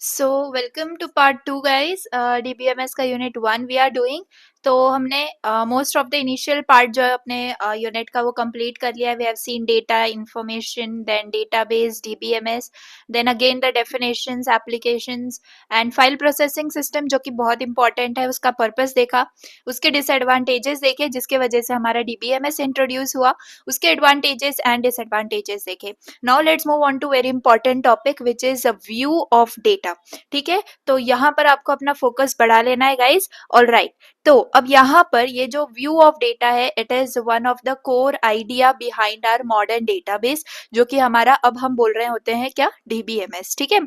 So welcome to part two guys. DBMS का unit one we are doing. तो हमने most of the initial part जो है अपने यूनिट का वो कंप्लीट कर लिया है। We have seen data information, then database, DBMS, then again the definitions, applications and file processing system, जो कि बहुत इंपॉर्टेंट है। उसका पर्पस देखा, उसके डिसएडवांटेजेस देखे जिसके वजह से हमारा डीबीएमएस इंट्रोड्यूस हुआ, उसके एडवांटेजेस एंड डिसएडवांटेजेस देखे। Now let's move on to very important topic which is a view of data. ठीक है, तो यहाँ पर आपको अपना फोकस बढ़ा लेना है गाइस। ऑल राइट, तो अब यहाँ पर ये जो व्यू ऑफ डेटा है, it is one of the core idea behind our modern database, जो कि हमारा अब हम बोल रहे होते हैं क्या, डीबीएमएस। ठीक है,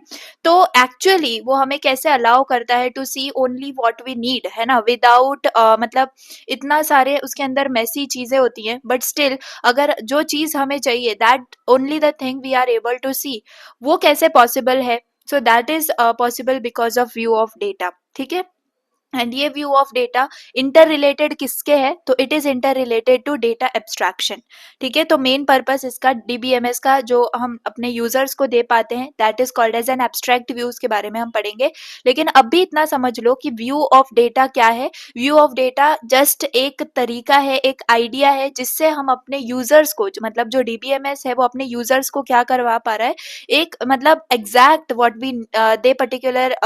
तो एक्चुअली वो हमें कैसे अलाउ करता है to see only what we need, है ना, विदाउट मतलब इतना सारे उसके अंदर मैसी चीजें होती हैं, बट स्टिल अगर जो चीज हमें चाहिए, that only the thing we are able to see, वो कैसे पॉसिबल है? So that is possible because of view of data. ठीक है, एंड ये view of data inter related किसके है? तो it is inter related to data abstraction. ठीक है, तो मेन पर्पस इसका डीबीएमएस का जो हम अपने यूजर्स को दे पाते हैं, that is called as an abstract view. के बारे में हम पढ़ेंगे, लेकिन अभी इतना समझ लो कि व्यू ऑफ डेटा क्या है। व्यू ऑफ डेटा जस्ट एक तरीका है, एक आइडिया है, जिससे हम अपने यूजर्स को मतलब जो डीबीएमएस है वो अपने यूजर्स को क्या करवा पा रहा है, एक मतलब exact what we they particular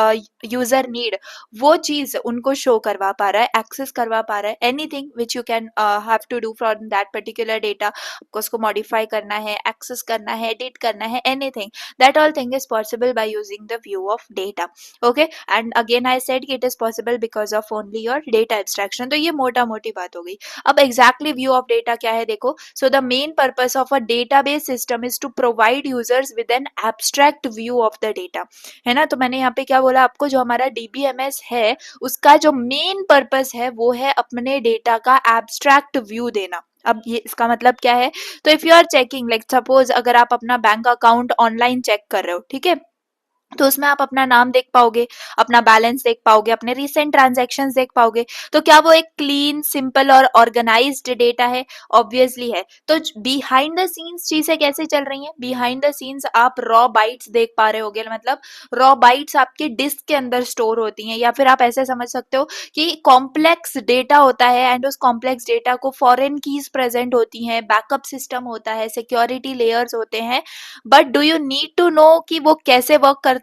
user need, वो चीज उनको शो करवा पा रहा है, एक्सेस करवा पा रहा है। Anything which you can have to do from that particular data, आपको उसको मॉडिफाई करना है, एक्सेस करना है, एडिट करना है, anything, that all thing is possible by using the view of data. Okay, and again I said कि it is possible because of only your data abstraction. तो ये मोटा मोटी बात हो गई। अब एग्जैक्टली व्यू ऑफ डेटा क्या है देखो। So the main purpose of a database system is to provide users with an abstract view of the data, है ना। तो मैंने यहाँ पे क्या बोला आपको, जो हमारा डीबीएमएस है उसका जो मेन पर्पस है वो है अपने डेटा का एब्स्ट्रैक्ट व्यू देना। अब ये इसका मतलब क्या है? तो if you are checking, like suppose अगर आप अपना बैंक अकाउंट ऑनलाइन चेक कर रहे हो, ठीक है, तो उसमें आप अपना नाम देख पाओगे, अपना बैलेंस देख पाओगे, अपने रिसेंट ट्रांजैक्शंस देख पाओगे। तो क्या वो एक क्लीन, सिंपल और ऑर्गेनाइज्ड डेटा है? ऑब्वियसली है। तो बिहाइंड द सीन्स चीजें कैसे चल रही हैं? बिहाइंड द सीन्स आप रॉ बाइट्स देख पा रहे होगे, मतलब रॉ बाइट्स आपके डिस्क के अंदर स्टोर होती हैं, या फिर आप ऐसे समझ सकते हो कि कॉम्प्लेक्स डेटा होता है, एंड उस कॉम्प्लेक्स डेटा को फॉरेन कीज प्रेजेंट होती हैं, बैकअप सिस्टम होता है, सिक्योरिटी लेयर्स होते हैं। But do you need to know कि वो कैसे वर्क करता है?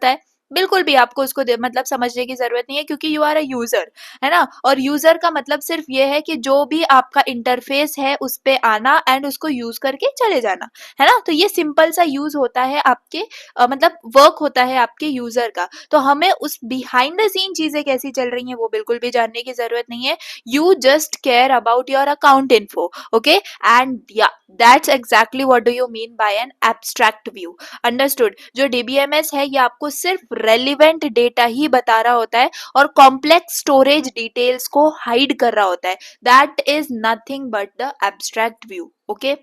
बिल्कुल भी आपको उसको मतलब समझने की जरूरत नहीं है, क्योंकि यू आर अ यूजर, है ना। और यूजर का मतलब सिर्फ ये है कि जो भी आपका इंटरफेस है उस पे आना एंड उसको यूज करके चले जाना, है ना। तो ये सिंपल सा यूज होता है आपके मतलब वर्क होता है आपके यूजर का। तो हमें उस बिहाइंड द सीन चीजें कैसी चल रही हैं वो बिल्कुल भी जानने की जरूरत नहीं है। You just care about your account info, okay, and या that's exactly what do you mean by an abstract view. Understood? जो डीबीएमएस है ये आपको सिर्फ रेलिवेंट डेटा ही बता रहा होता है और कॉम्प्लेक्स स्टोरेज डिटेल्स को हाइड कर रहा होता है। That is nothing but the abstract view. Okay,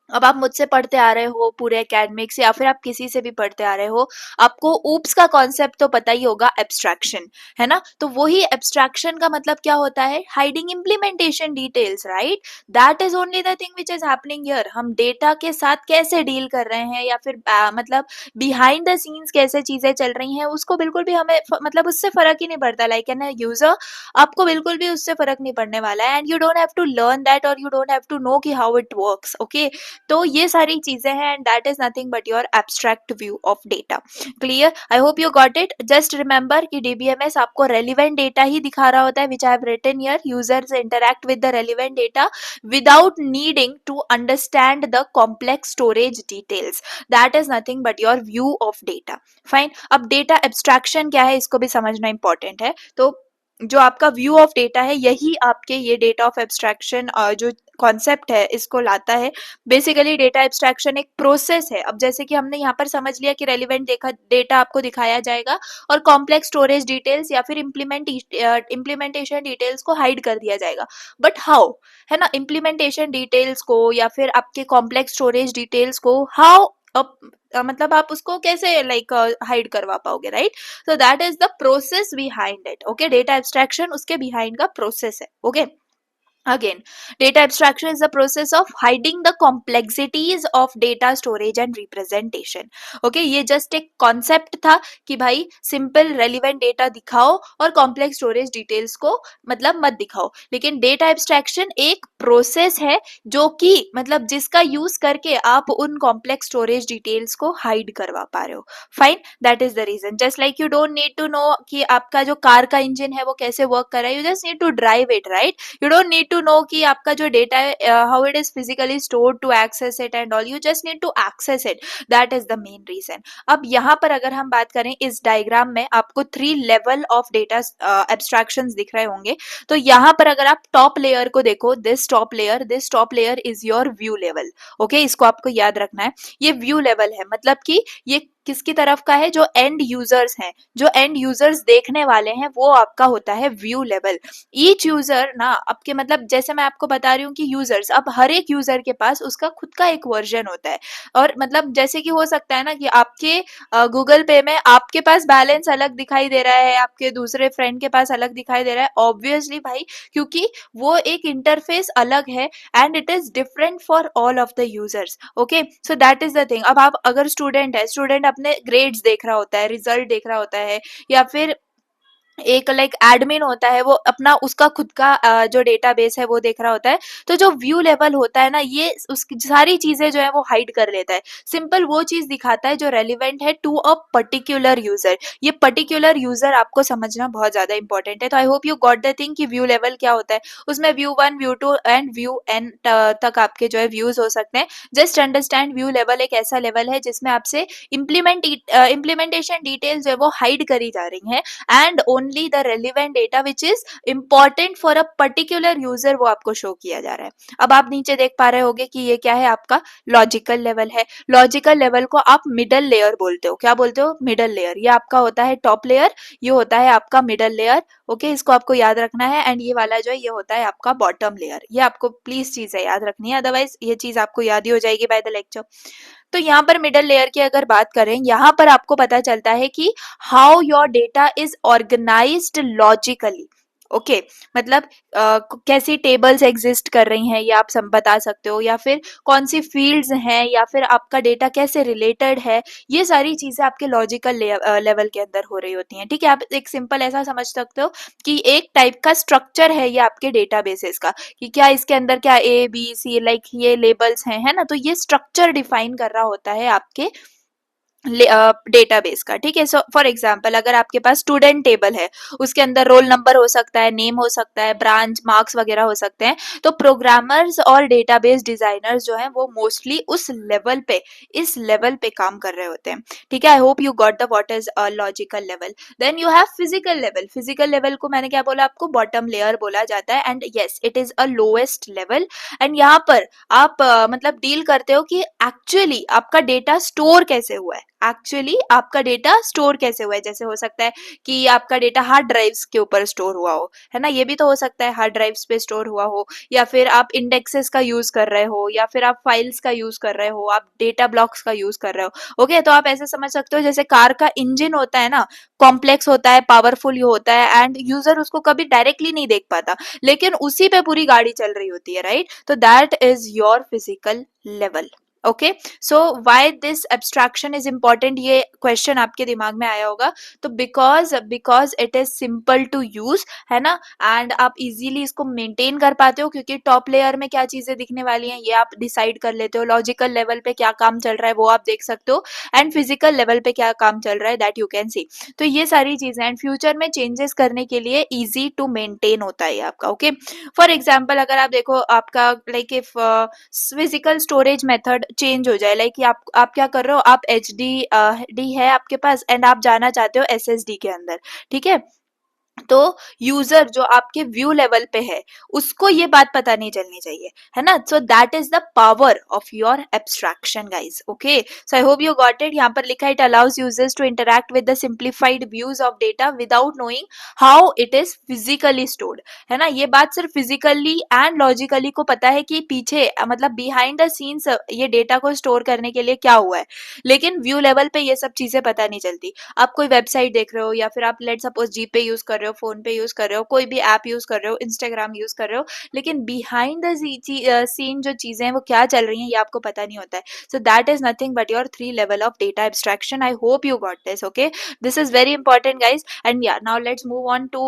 अब आप मुझसे पढ़ते आ रहे हो पूरे एकेडमिक्स, या फिर आप किसी से भी पढ़ते आ रहे हो, आपको ऊप्स का कॉन्सेप्ट तो पता ही होगा, एब्स्ट्रैक्शन, है ना। तो वही एब्स्ट्रैक्शन का मतलब क्या होता है? Hiding implementation details, right. That is only the thing which is happening here. हम डेटा के साथ कैसे डील कर रहे हैं, या फिर मतलब बिहाइंड द सीन्स कैसे चीजें चल रही हैं, उसको बिल्कुल भी हमें मतलब उससे फर्क ही नहीं पड़ता। लाइक एन यूजर, आपको बिल्कुल भी उससे फर्क नहीं पड़ने वाला है, and you don't have to learn that, और you don't have to know कि हाउ इट वर्क्स। ओके, तो ये सारी चीजें हैं, and that is nothing but your abstract view of data. Clear? I hope you got it. Just remember कि DBMS आपको relevant data ही दिखा रहा होता है, which I have written here. Users interact with the relevant data without needing to understand the complex storage details. That is nothing but your view of data. Fine, अब data abstraction क्या है इसको भी समझना इंपॉर्टेंट है। तो जो आपका व्यू ऑफ डेटा है, यही आपके ये डेटा ऑफ एब्स्ट्रैक्शन जो कॉन्सेप्ट है इसको लाता है। बेसिकली डेटा एब्स्ट्रैक्शन एक प्रोसेस है। अब जैसे कि हमने यहाँ पर समझ लिया कि रेलिवेंट डेटा आपको दिखाया जाएगा और कॉम्प्लेक्स स्टोरेज डिटेल्स या फिर इम्प्लीमेंटेशन डिटेल्स को हाइड कर दिया जाएगा। बट हाउ, है ना, इम्प्लीमेंटेशन डिटेल्स को या फिर आपके कॉम्प्लेक्स स्टोरेज डिटेल्स को हाउ मतलब आप उसको कैसे लाइक हाइड करवा पाओगे, right. so that is the process behind it. okay, data abstraction उसके behind का process है। okay, Again, data abstraction is the process of hiding the complexities of data storage and representation. Okay, ये just एक concept था कि भाई simple relevant data दिखाओ और complex storage details को मतलब मत दिखाओ, लेकिन data abstraction एक process है जो कि मतलब जिसका use करके आप उन complex storage details को hide करवा पा रहे हो. Fine, that is the reason. Just like you don't need to know कि आपका जो कार का engine है वो कैसे work कर रहा है, you just need to drive it, right? You don't need to know कि आपका जो data है how it is physically stored to access it and all, you just need to access it. That is the main reason. अब यहाँ पर अगर हम बात करें इस डायग्राम में आपको 3 लेवल ऑफ डेटा एब्स्ट्रैक्शंस दिख रहे होंगे. तो यहाँ पर अगर आप टॉप लेयर को देखो, this top layer is your view level. Okay, इसको आपको याद रखना है. ये व्यू लेवल है, मतलब कि ये किसकी तरफ का है, जो एंड यूजर्स हैं, जो एंड यूजर्स देखने वाले हैं, वो आपका होता है व्यू लेवल. ईच यूजर ना आपके मतलब जैसे मैं आपको बता रही हूँ कि यूजर्स, अब हर एक यूजर के पास उसका खुद का एक वर्जन होता है. और मतलब जैसे कि हो सकता है ना कि आपके गूगल पे में आपके पास बैलेंस अलग दिखाई दे रहा है, आपके दूसरे फ्रेंड के पास अलग दिखाई दे रहा है, ऑब्वियसली भाई, क्योंकि वो एक इंटरफेस अलग है and it is different for all of the users. Okay, so that is the thing. अब आप अगर स्टूडेंट है, स्टूडेंट अपने ग्रेड्स देख रहा होता है, रिजल्ट देख रहा होता है, या फिर एक लाइक एडमिन होता है, वो अपना उसका खुद का जो डेटाबेस है वो देख रहा होता है. तो जो व्यू लेवल होता है ना, ये उसकी सारी चीजें जो है वो हाइड कर लेता है. सिंपल वो चीज दिखाता है जो रेलिवेंट है टू अ पर्टिकुलर यूजर. ये पर्टिकुलर यूजर आपको समझना बहुत ज्यादा इंपॉर्टेंट है. तो I hope you got the thing कि व्यू लेवल क्या होता है. उसमें view 1, view 2 and view N तक आपके जो है व्यूज हो सकते हैं. जस्ट अंडरस्टैंड, व्यू लेवल एक ऐसा लेवल है जिसमें आपसे इम्प्लीमेंटेशन डिटेल्स जो है वो हाइड करी जा रही हैं, and only the relevant data which is important for a particular user वो आपको शो किया जा रहा है. अब आप नीचे देख पा रहे होगे कि ये क्या है, आपका लॉजिकल लेवल है. लॉजिकल लेवल को आप मिडल लेयर बोलते हो. क्या बोलते हो? Middle layer. ये आपका होता है टॉप लेयर, ये होता है आपका मिडल लेयर. ओके, इसको आपको याद रखना है. एंड ये वाला जो है ये होता है आपका बॉटम लेयर. ये आपको प्लीज चीज है याद रखनी है, अदरवाइज ये चीज आपको याद ही हो जाएगी बाय द लेक्चर. तो यहाँ पर मिडल लेयर की अगर बात करें, यहाँ पर आपको पता चलता है कि how your data is organised logically. Okay, मतलब कैसी टेबल्स एग्जिस्ट कर रही हैं ये आप सब बता सकते हो, या फिर कौन सी फील्ड्स हैं, या फिर आपका डेटा कैसे रिलेटेड है. ये सारी चीजें आपके लॉजिकल लेवल के अंदर हो रही होती हैं. ठीक है, आप एक सिंपल ऐसा समझ सकते हो कि एक टाइप का स्ट्रक्चर है ये आपके डेटाबेसेस का, कि क्या इसके अंदर क्या ए बी सी लाइक ये लेबल्स हैं, है ना. तो ये स्ट्रक्चर डिफाइन कर रहा होता है आपके डेटाबेस का. ठीक है, सो फॉर एग्जांपल अगर आपके पास स्टूडेंट टेबल है, उसके अंदर रोल नंबर हो सकता है, नेम हो सकता है, ब्रांच, मार्क्स वगैरह हो सकते हैं. तो प्रोग्रामर्स और डेटाबेस डिजाइनर्स जो हैं वो मोस्टली उस लेवल पे, इस लेवल पे काम कर रहे होते हैं. ठीक है, I hope you got the what is logical level. Then you have physical level. Physical level को मैंने क्या बोला आपको, बॉटम लेयर बोला जाता है. And yes, it is a lowest level. And यहाँ पर आप मतलब डील करते हो कि एक्चुअली आपका डेटा स्टोर कैसे हुआ है, एक्चुअली आपका डेटा स्टोर कैसे हुआ है. जैसे हो सकता है कि आपका डेटा हार्ड ड्राइव्स के ऊपर स्टोर हुआ हो, है ना, ये भी तो हो सकता है, हार्ड ड्राइव्स पे स्टोर हुआ हो, या फिर आप इंडेक्सेस का यूज कर रहे हो, या फिर आप फाइल्स का यूज कर रहे हो, आप डेटा ब्लॉक्स का यूज कर रहे हो. ओके, तो आप ऐसे समझ सकते हो जैसे कार का इंजन होता है ना, कॉम्प्लेक्स होता है, पावरफुल होता है, एंड यूजर उसको कभी डायरेक्टली नहीं देख पाता, लेकिन उसी पे पूरी गाड़ी चल रही होती है, राइट. तो that is your physical level. Okay, so why this abstraction is important, ये क्वेश्चन आपके दिमाग में आया होगा. तो because it is simple to use, है ना, एंड आप इजीली इसको मेंटेन कर पाते हो, क्योंकि टॉप लेयर में क्या चीजें दिखने वाली हैं ये आप डिसाइड कर लेते हो, लॉजिकल लेवल पे क्या काम चल रहा है वो आप देख सकते हो, एंड फिजिकल लेवल पे क्या काम चल रहा है दैट यू कैन सी. तो ये सारी चीजें एंड फ्यूचर में चेंजेस करने के लिए इजी टू मेंटेन होता है आपका. ओके, फॉर एग्जाम्पल अगर आप देखो आपका like if physical storage method change हो जाए, लाइक आप क्या कर रहे हो, आप एच डी है आपके पास एंड आप जाना चाहते हो एस एस डी के अंदर. ठीक है, तो यूजर जो आपके व्यू लेवल पे है उसको ये बात पता नहीं चलनी चाहिए, है ना. So that is the power of your abstraction guys. Okay, so I hope you got it. यहाँ पर लिखा है it allows users to interact with the simplified views of data without knowing how it is physically stored, है ना. ये बात सिर्फ physically and logically को पता है कि पीछे मतलब बिहाइंड द सीन्स ये डेटा को स्टोर करने के लिए क्या हुआ है, लेकिन व्यू लेवल पे ये सब चीजें पता नहीं चलती. आप कोई वेबसाइट देख रहे हो, या फिर आप लेट सपोज जीपे यूज कर रहे हो, फोन पे यूज कर रहे हो, कोई भी ऐप यूज कर रहे हो, इंस्टाग्राम यूज कर रहे हो, लेकिन बिहाइंड द सीन जो चीजें हैं वो क्या चल रही हैं ये आपको पता नहीं होता है. So that is nothing but your 3 level of data abstraction. I hope you got this. Okay, this is very important, guys. And yeah, now let's move on to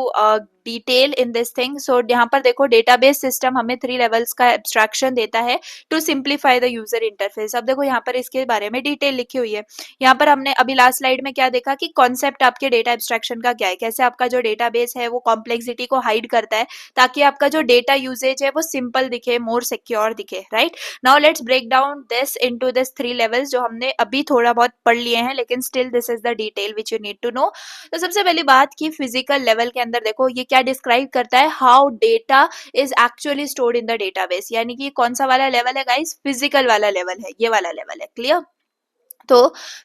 detail in this thing. So यहाँ पर देखो database system हमें 3 levels का abstraction देता है to simplify the user interface. अब देखो यहाँ पर इसके बारे में डिटेल लिखी हुई है. यहाँ पर हमने अभी लास्ट स्लाइड में क्या देखा कि कॉन्सेप्ट आपके डेटा एब्स्ट्रैक्शन का क्या है, कैसे आपका जो डेटाबेस है वो कॉम्प्लेक्सिटी को हाइड करता है ताकि आपका जो डेटा यूजेज है वो सिंपल दिखे, मोर सिक्योर दिखे, right. Now let's break down this into this 3 levels जो हमने अभी थोड़ा बहुत पढ़ लिए हैं, लेकिन still this is the detail which you need to know. तो सबसे पहली बात की फिजिकल लेवल के अंदर देखो ये क्या डिस्क्राइब करता है, how data is actually stored in the database. यानी कि कौन सा वाला लेवल है गाइस, फिजिकल वाला लेवल है, ये वाला लेवल है. क्लियर. तो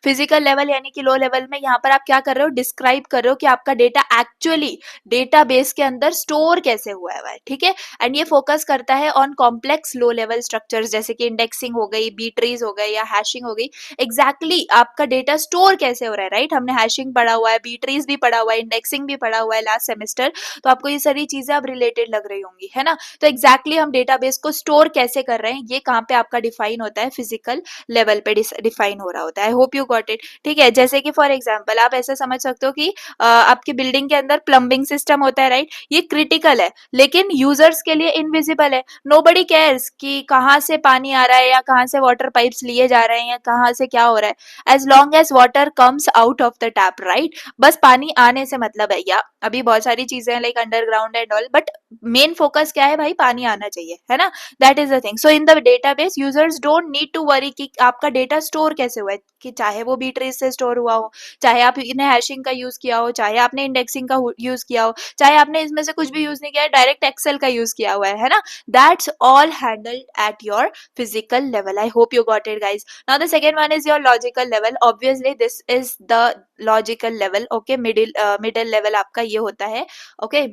फिजिकल लेवल यानी कि लो लेवल में यहाँ पर आप क्या कर रहे हो, डिस्क्राइब कर रहे हो कि आपका डेटा एक्चुअली डेटाबेस के अंदर स्टोर कैसे हुआ है, ठीक है. एंड ये फोकस करता है on complex low level structures जैसे कि इंडेक्सिंग हो गई, बी ट्रीज हो गए या हैशिंग हो गई. एग्जैक्टली आपका डेटा स्टोर कैसे हो रहा है, राइट. हमने हैशिंग पढ़ा हुआ है, बी ट्रीज भी पढ़ा हुआ है, इंडेक्सिंग भी पढ़ा हुआ है लास्ट सेमेस्टर, तो आपको ये सारी चीजें अब रिलेटेड लग रही होंगी, है ना. तो एग्जैक्टली हम डेटाबेस को स्टोर कैसे कर रहे हैं ये कहाँ पे आपका डिफाइन होता है, फिजिकल लेवल पे डिफाइन हो रहा होता है. I hope you got it. ठीक है, जैसे कि फॉर एग्जांपल आप ऐसे समझ सकते हो कि आपकी बिल्डिंग के अंदर प्लम्बिंग सिस्टम होता है, राइट. ये क्रिटिकल है लेकिन यूजर्स के लिए इनविजिबल है. नोबडी केयर्स कि कहाँ से पानी आ रहा है या कहाँ से वाटर पाइप्स लिए जा रहे हैं या कहाँ से क्या हो रहा है, as long as water comes out of the tap, right. बस पानी आने से मतलब है, या अभी बहुत सारी चीजें हैं like underground and all, but main focus क्या है भाई, पानी आना चाहिए, है ना. That is the thing. So in the database users don't need to worry कि आपका डेटा स्टोर कैसे हुआ है, कि चाहे वो बी ट्रीज से स्टोर हुआ हो, चाहे आप इन्हें हैशिंग का यूज किया हो, चाहे आपने इंडेक्सिंग का यूज किया हो, चाहे आपने इसमें से कुछ भी यूज नहीं किया है, डायरेक्ट एक्सेल का यूज किया हुआ है ना. That's all handled at your physical level. I hope you got it guys. Now the second one is your logical level. Obviously this is the logical level. Okay, middle level आपका ये होता है. Okay,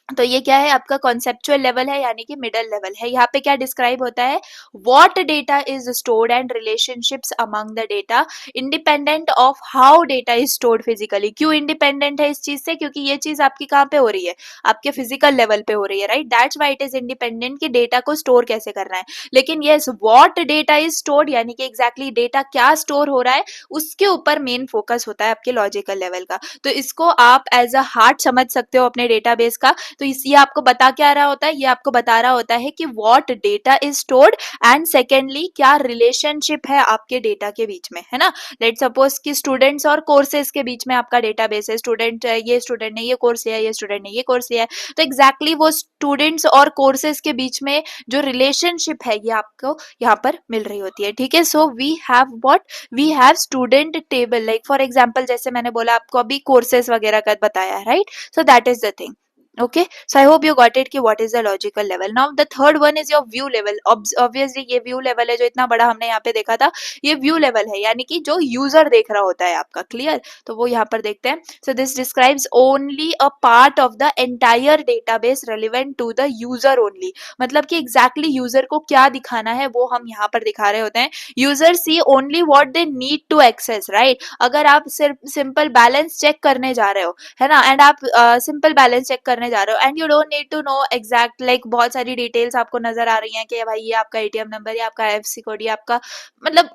तो ये क्या है, आपका conceptual level है यानी कि मिडल लेवल है. यहाँ पे क्या डिस्क्राइब होता है, what data is stored and relationships among the data independent of how data is stored physically. क्यों इंडिपेंडेंट है इस चीज से, क्योंकि ये चीज आपकी कहाँ पे हो रही है, आपके फिजिकल लेवल पे हो रही है, right. That's why it is independent कि डेटा को स्टोर कैसे करना है. लेकिन yes, what data is stored यानी कि एग्जैक्टली डेटा क्या स्टोर हो रहा है उसके ऊपर मेन फोकस होता है आपके लॉजिकल लेवल का. तो इसको आप एज अ हार्ट समझ सकते हो अपने डेटाबेस का. तो ये आपको बता क्या रहा होता है, ये आपको बता रहा होता है कि what data is stored and secondly क्या रिलेशनशिप है आपके डेटा के बीच में, है ना. लेट सपोज कि स्टूडेंट्स और कोर्सेज के बीच में आपका डेटाबेस है. स्टूडेंट ने ये कोर्स लिया, ये स्टूडेंट ने ये कोर्स लिया है, तो एग्जैक्टली वो स्टूडेंट्स और कोर्सेज के बीच में जो रिलेशनशिप है ये आपको यहाँ पर मिल रही होती है. ठीक है, so we have student table. Like for example जैसे मैंने बोला आपको अभी कोर्सेज वगैरह का बताया है, right. So that is the thing. Okay, so I hope you got it कि what is the logical level. Now the third one is your view level. Obviously ये view level है जो इतना बड़ा हमने यहाँ पे देखा था, ये view level है यानी कि जो user देख रहा होता है आपका. क्लियर, तो वो यहाँ पर देखते हैं. So this describes only a part of the entire database relevant to the user only. मतलब कि exactly user को क्या दिखाना है वो हम यहाँ पर दिखा रहे होते हैं. User see only what they need to access, right. अगर आप सिर्फ सिंपल बैलेंस चेक करने जा रहे हो, है ना, एंड आप सिंपल बैलेंस चेक करने जा रहे हो and you don't need to know exact like बहुत सारी डिटेल्स आपको नजर आ रही हैं कि भाई ये आपका एटीएम नंबर, ये आपका आईएफएससी कोड, ये आपका मतलब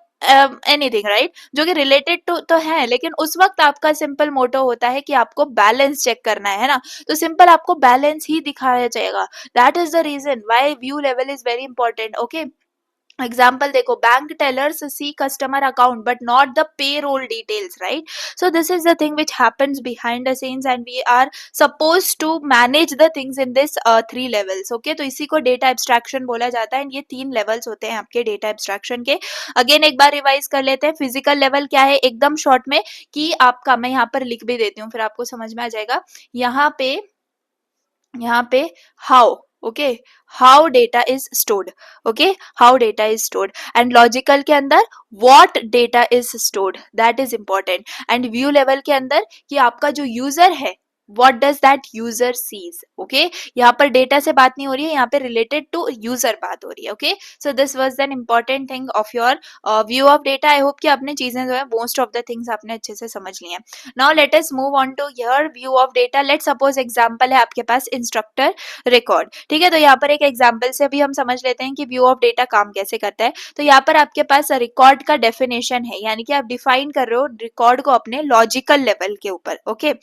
एनीथिंग, राइट, जो कि रिलेटेड टू तो है, लेकिन उस वक्त आपका सिंपल मोटो होता है कि आपको बैलेंस चेक करना है ना. तो सिंपल आपको बैलेंस ही दिखाया जाएगा. That is the reason why view level is very important. Okay, example देखो, bank tellers see customer account but not the payroll details, right. So this is the thing which happens behind the scenes and we are suppose to manage the things in this 3 levels. Okay, तो इसी को data abstraction बोला जाता है and ये 3 levels होते हैं आपके डेटा एब्स्ट्रैक्शन के. अगेन एक बार रिवाइज कर लेते हैं. फिजिकल लेवल क्या है एकदम शॉर्ट में, कि आपका, मैं यहाँ पर लिख भी देती हूँ फिर आपको समझ में आ जाएगा. यहाँ पे how, okay, how data is stored. Okay, how data is stored. And logical के अंदर what data is stored, that is important. And view level के अंदर कि आपका जो यूजर है what does that user sees. okay, यहाँ पर डेटा से बात नहीं हो रही है, यहाँ पे रिलेटेड टू यूजर बात हो रही है. Okay, so this was an important thing of your view of data. I hope कि आपने चीजें जो है मोस्ट ऑफ द थिंग्स आपने अच्छे से समझ ली हैं. Now let us move on to your view of data. Let suppose example है आपके पास इंस्ट्रक्टर रिकॉर्ड. ठीक है, तो यहाँ पर एक एग्जांपल से भी हम समझ लेते हैं कि व्यू ऑफ डेटा काम कैसे करता है. तो यहाँ पर आपके पास रिकॉर्ड का डेफिनेशन है, यानी कि आप डिफाइन कर रहे हो रिकॉर्ड को अपने लॉजिकल लेवल के ऊपर. ओके,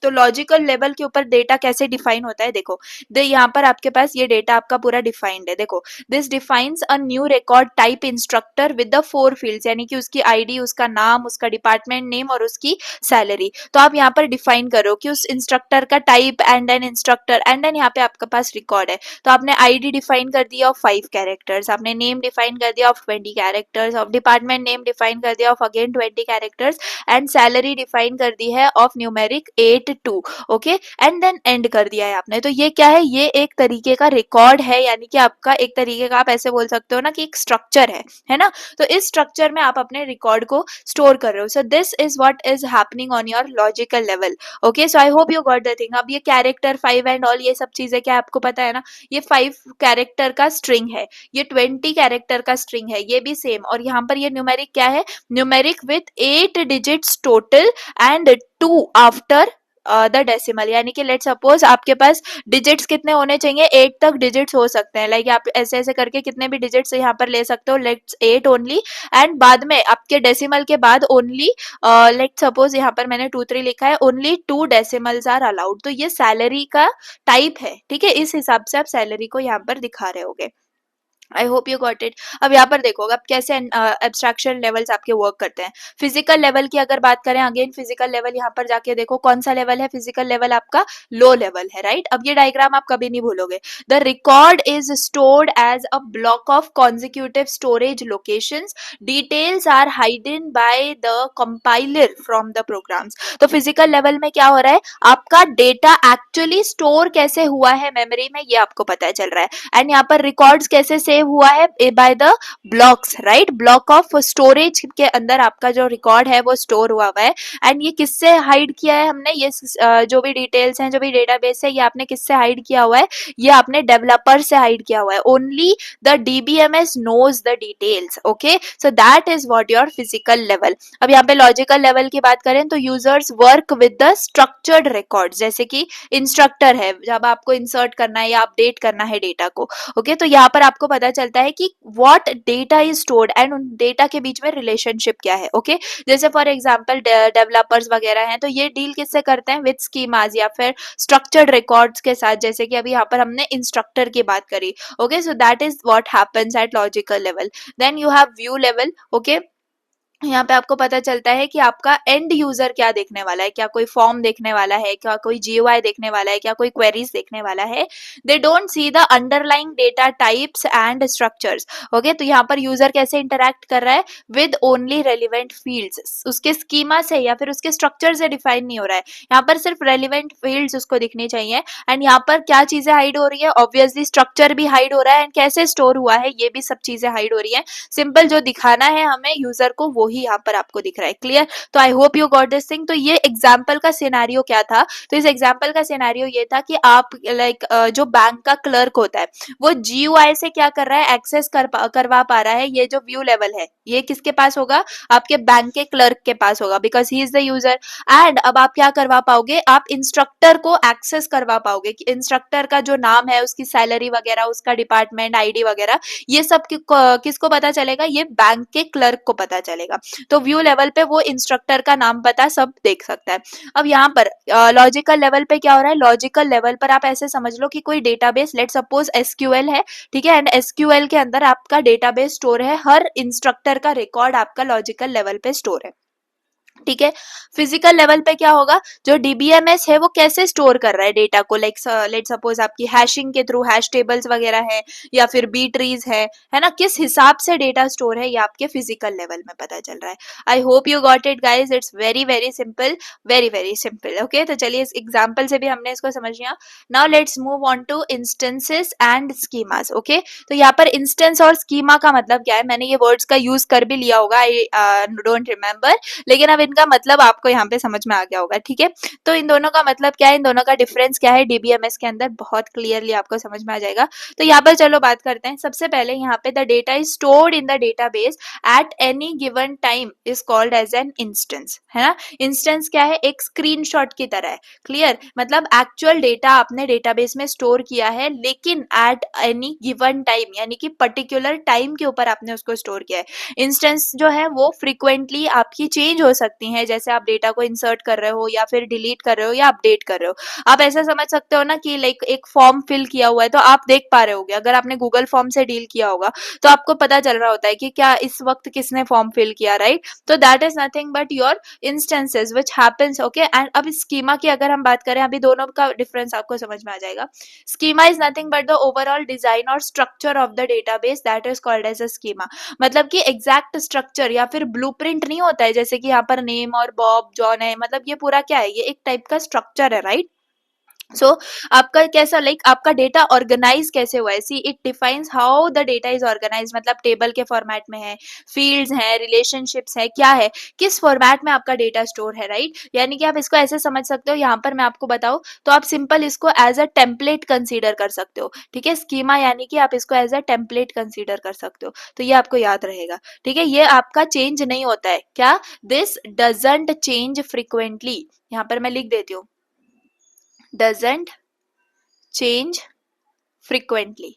तो लॉजिकल लेवल के ऊपर डेटा कैसे डिफाइन होता है, देखो दे यहाँ पर आपके पास ये डेटा आपका पूरा डिफाइंड है. देखो, this defines a new record type instructor with the 4 fields, यानी कि उसकी आईडी, उसका नाम, उसका डिपार्टमेंट नेम और उसकी सैलरी. तो आप यहाँ पर डिफाइन करो कि उस इंस्ट्रक्टर का type and then instructor and then यहाँ पे आपके पास रिकॉर्ड है. तो आपने आईडी डिफाइन कर दिया ऑफ 5 कैरेक्टर्स, आपने नेम डिफाइन कर दिया of 20 characters, of department name define कर दिया of again 20 characters and salary define कर दी है of numeric 8 2. Okay, and then and कर दिया है आपने. तो ये क्या है, ये एक तरीके का रिकॉर्ड है, यानी कि आपका एक तरीके का आप ऐसे बोल सकते हो ना कि एक स्ट्रक्चर है ना. तो इस स्ट्रक्चर में आप अपने रिकॉर्ड को स्टोर कर रहे हो. सो this is what is happening on your logical level. Okay, so I hope you got the thing. अब ये कैरेक्टर 5 एंड ऑल ये सब चीजें क्या आपको पता है ना, ये 5 कैरेक्टर का स्ट्रिंग है, ये 20 कैरेक्टर का स्ट्रिंग है, ये भी सेम. और यहाँ पर ये न्यूमेरिक क्या है, numeric with 8 digits total and 2 after the decimal. यानी कि लेट सपोज आपके पास डिजिट्स कितने होने चाहिए, 8 तक डिजिट्स हो सकते हैं. लाइक आप ऐसे ऐसे करके कितने भी डिजिट्स यहाँ पर ले सकते हो, लेट्स 8 ओनली. एंड बाद में आपके डेसिमल के बाद ओनली लेट सपोज यहाँ पर मैंने 2 3 लिखा है, ओनली 2 डेसिमल्स आर अलाउड. तो ये सैलरी का टाइप है. ठीक है, इस हिसाब से आप सैलरी को यहाँ पर दिखा रहे होगे. आई होप यू गॉट इट. अब यहाँ पर देखो अब कैसे एब्स्ट्रैक्शन लेवल्स आपके वर्क करते हैं. फिजिकल लेवल की अगर बात करें, अगेन फिजिकल लेवल यहाँ पर जाके देखो कौन सा लेवल है, फिजिकल लेवल आपका लो लेवल है, राइट. अब ये डायग्राम आप कभी नहीं भूलोगे. The record is stored as a block of contiguous storage locations. Details are hidden by the compiler from the programs. तो फिजिकल लेवल में क्या हो रहा है, आपका डेटा एक्चुअली स्टोर कैसे हुआ है मेमोरी में, ये आपको पता चल रहा है. एंड यहाँ पर रिकॉर्ड्स कैसे सेव हुआ है, by the blocks, right. Block of storage के अंदर आपका जो रिकॉर्ड है वो स्टोर हुआ है. एंड ये किससे हाइड किया है हमने, ये जो भी डिटेल्स हैं, जो भी डेटाबेस है, ये आपने किससे हाइड किया हुआ है, ये आपने डेवलपर से हाइड किया हुआ है. Only the DBMS knows the details. Okay, so that is what your physical level. अब यहाँ पे लॉजिकल लेवल की बात करें तो users work with the structured record. जैसे कि इंस्ट्रक्टर है, जब आपको इंसर्ट करना है या अपडेट करना है डेटा को. ओके, तो यहाँ पर आपको पता चलता है कि what data is stored and उन डेटा के बीच में रिलेशनशिप क्या है. ओके, जैसे फॉर एग्जांपल डेवलपर्स वगैरह हैं, तो ये डील किससे करते हैं, विद स्कीमाज या फिर स्ट्रक्चर्ड रिकॉर्ड्स के साथ. जैसे कि अभी यहाँ पर हमने इंस्ट्रक्टर की बात करी. Okay, so that is what happens at logical level. Then you have view level. Okay, यहाँ पे आपको पता चलता है कि आपका एंड यूजर क्या देखने वाला है, क्या कोई फॉर्म देखने वाला है, क्या कोई जीयूआई देखने वाला है, क्या कोई क्वेरीज देखने वाला है. They don't see the underlying data types and structures. Okay, तो यहाँ पर यूजर कैसे इंटरैक्ट कर रहा है, विद ओनली रेलिवेंट फील्ड्स. उसके स्कीमा से या फिर उसके स्ट्रक्चर से डिफाइन नहीं हो रहा है, यहाँ पर सिर्फ रेलिवेंट फील्ड्स उसको दिखनी चाहिए. एंड यहाँ पर क्या चीजें हाइड हो रही है, ऑब्वियसली स्ट्रक्चर भी हाइड हो रहा है एंड कैसे स्टोर हुआ है ये भी सब चीजें हाइड हो रही है. सिंपल जो दिखाना है हमें यूजर को वो ही यहाँ पर आपको दिख रहा है. क्लियर. तो I hope you got this thing. तो ये एग्जाम्पल का सिनेरियो क्या था, तो इस एग्जाम्पल का सिनेरियो ये था कि आप लाइक जो बैंक का क्लर्क होता है वो जीयूआई से क्या कर रहा है, एक्सेस करवा पा रहा है. ये जो व्यू लेवल है ये किसके पास होगा, आपके बैंक के क्लर्क के पास होगा, because he is the user. And अब आप क्या करवा पाओगे, आप इंस्ट्रक्टर को एक्सेस करवा पाओगे कि इंस्ट्रक्टर का जो नाम है, उसकी सैलरी वगैरह, उसका डिपार्टमेंट आईडी वगैरह, ये सब किसको पता चलेगा, ये बैंक के क्लर्क को पता चलेगा. तो व्यू लेवल पे वो इंस्ट्रक्टर का नाम पता सब देख सकता है. अब यहाँ पर लॉजिकल लेवल पे क्या हो रहा है, लॉजिकल लेवल पर आप ऐसे समझ लो कि कोई डेटाबेस, लेट सपोज एसक्यूएल है. ठीक है, एंड एसक्यूएल के अंदर आपका डेटाबेस स्टोर है, हर इंस्ट्रक्टर का रिकॉर्ड आपका लॉजिकल लेवल पे स्टोर है. ठीक है, फिजिकल लेवल पे क्या होगा, जो डीबीएमएस है वो कैसे स्टोर कर रहा है डेटा को, लाइक लेट सपोज आपकी हैशिंग के थ्रू हैश टेबल्स वगैरह है या फिर बी ट्रीज है ना, किस हिसाब से डेटा स्टोर है ये आपके फिजिकल लेवल में पता चल रहा है. I hope you got it guys. It's very very simple, very very simple. Okay, तो चलिए इस एग्जाम्पल से भी हमने इसको समझ लिया. Now let's move on two instances and schemas. Okay, तो यहाँ पर इंस्टेंस और स्कीमा का मतलब क्या है, मैंने ये वर्ड्स का यूज कर भी लिया होगा, आई डोंट रिमेम्बर, लेकिन अब इनका मतलब आपको यहाँ पे समझ में आ गया होगा, ठीक है। तो इन दोनों का मतलब क्या है, इन दोनों का डिफरेंस क्या है डीबीएमएस के अंदर, बहुत क्लियरली आपको समझ में आ जाएगा। तो यहाँ पर चलो बात करते हैं। सबसे पहले यहाँ पे the data is stored in the database at any given time is called as an instance, है ना। इंस्टेंस क्या है, एक स्क्रीनशॉट की तरह है, क्लियर। मतलब एक्चुअल डेटा आपने डेटाबेस में स्टोर किया है, लेकिन एट एनी गिवन टाइम, यानी कि पर्टिकुलर टाइम के ऊपर आपने उसको स्टोर किया है। इंस्टेंस जो है वो फ्रीक्वेंटली आपकी चेंज हो सकती हैं, जैसे आप डेटा को इंसर्ट कर रहे हो या फिर डिलीट कर रहे हो या अपडेट कर रहे हो। आप ऐसा समझ सकते हो ना कि लाइक एक फॉर्म फिल किया हुआ है तो आप देख पा रहे होगे, अगर आपने गूगल फॉर्म से डील किया होगा तो आपको पता चल रहा होता है कि क्या इस वक्त किसने फॉर्म फिल किया, राइट। तो that is nothing but your instances which happens, okay. And अब स्कीमा की अगर हम बात करें, अभी दोनों का डिफरेंस आपको समझ में आ जाएगा। Schema is nothing but the overall design और structure of the database, that is called as a schema. मतलब कि एग्जैक्ट स्ट्रक्चर या फिर ब्लूप्रिंट नहीं होता है, जैसे कि यहाँ पर नेम और बॉब जॉन है, मतलब ये पूरा क्या है, ये एक टाइप का स्ट्रक्चर है, राइट। सो आपका कैसा लाइक आपका डेटा ऑर्गेनाइज कैसे हुआ है, see it defines how the data is organize. मतलब टेबल के फॉर्मेट में है, फील्ड्स है, रिलेशनशिप्स है, क्या है, किस फॉर्मेट में आपका डेटा स्टोर है, राइट। यानी कि आप इसको ऐसे समझ सकते हो, यहाँ पर मैं आपको बताऊं तो आप सिंपल इसको एज अ टेम्पलेट कंसीडर कर सकते हो, ठीक है। स्कीमा यानी कि आप इसको एज अ टेम्पलेट कंसीडर कर सकते हो, तो ये आपको याद रहेगा, ठीक है। ये आपका चेंज नहीं होता है, क्या, दिस डजंट चेंज फ्रिक्वेंटली, यहाँ पर मैं लिख देती हूँ, doesn't change frequently।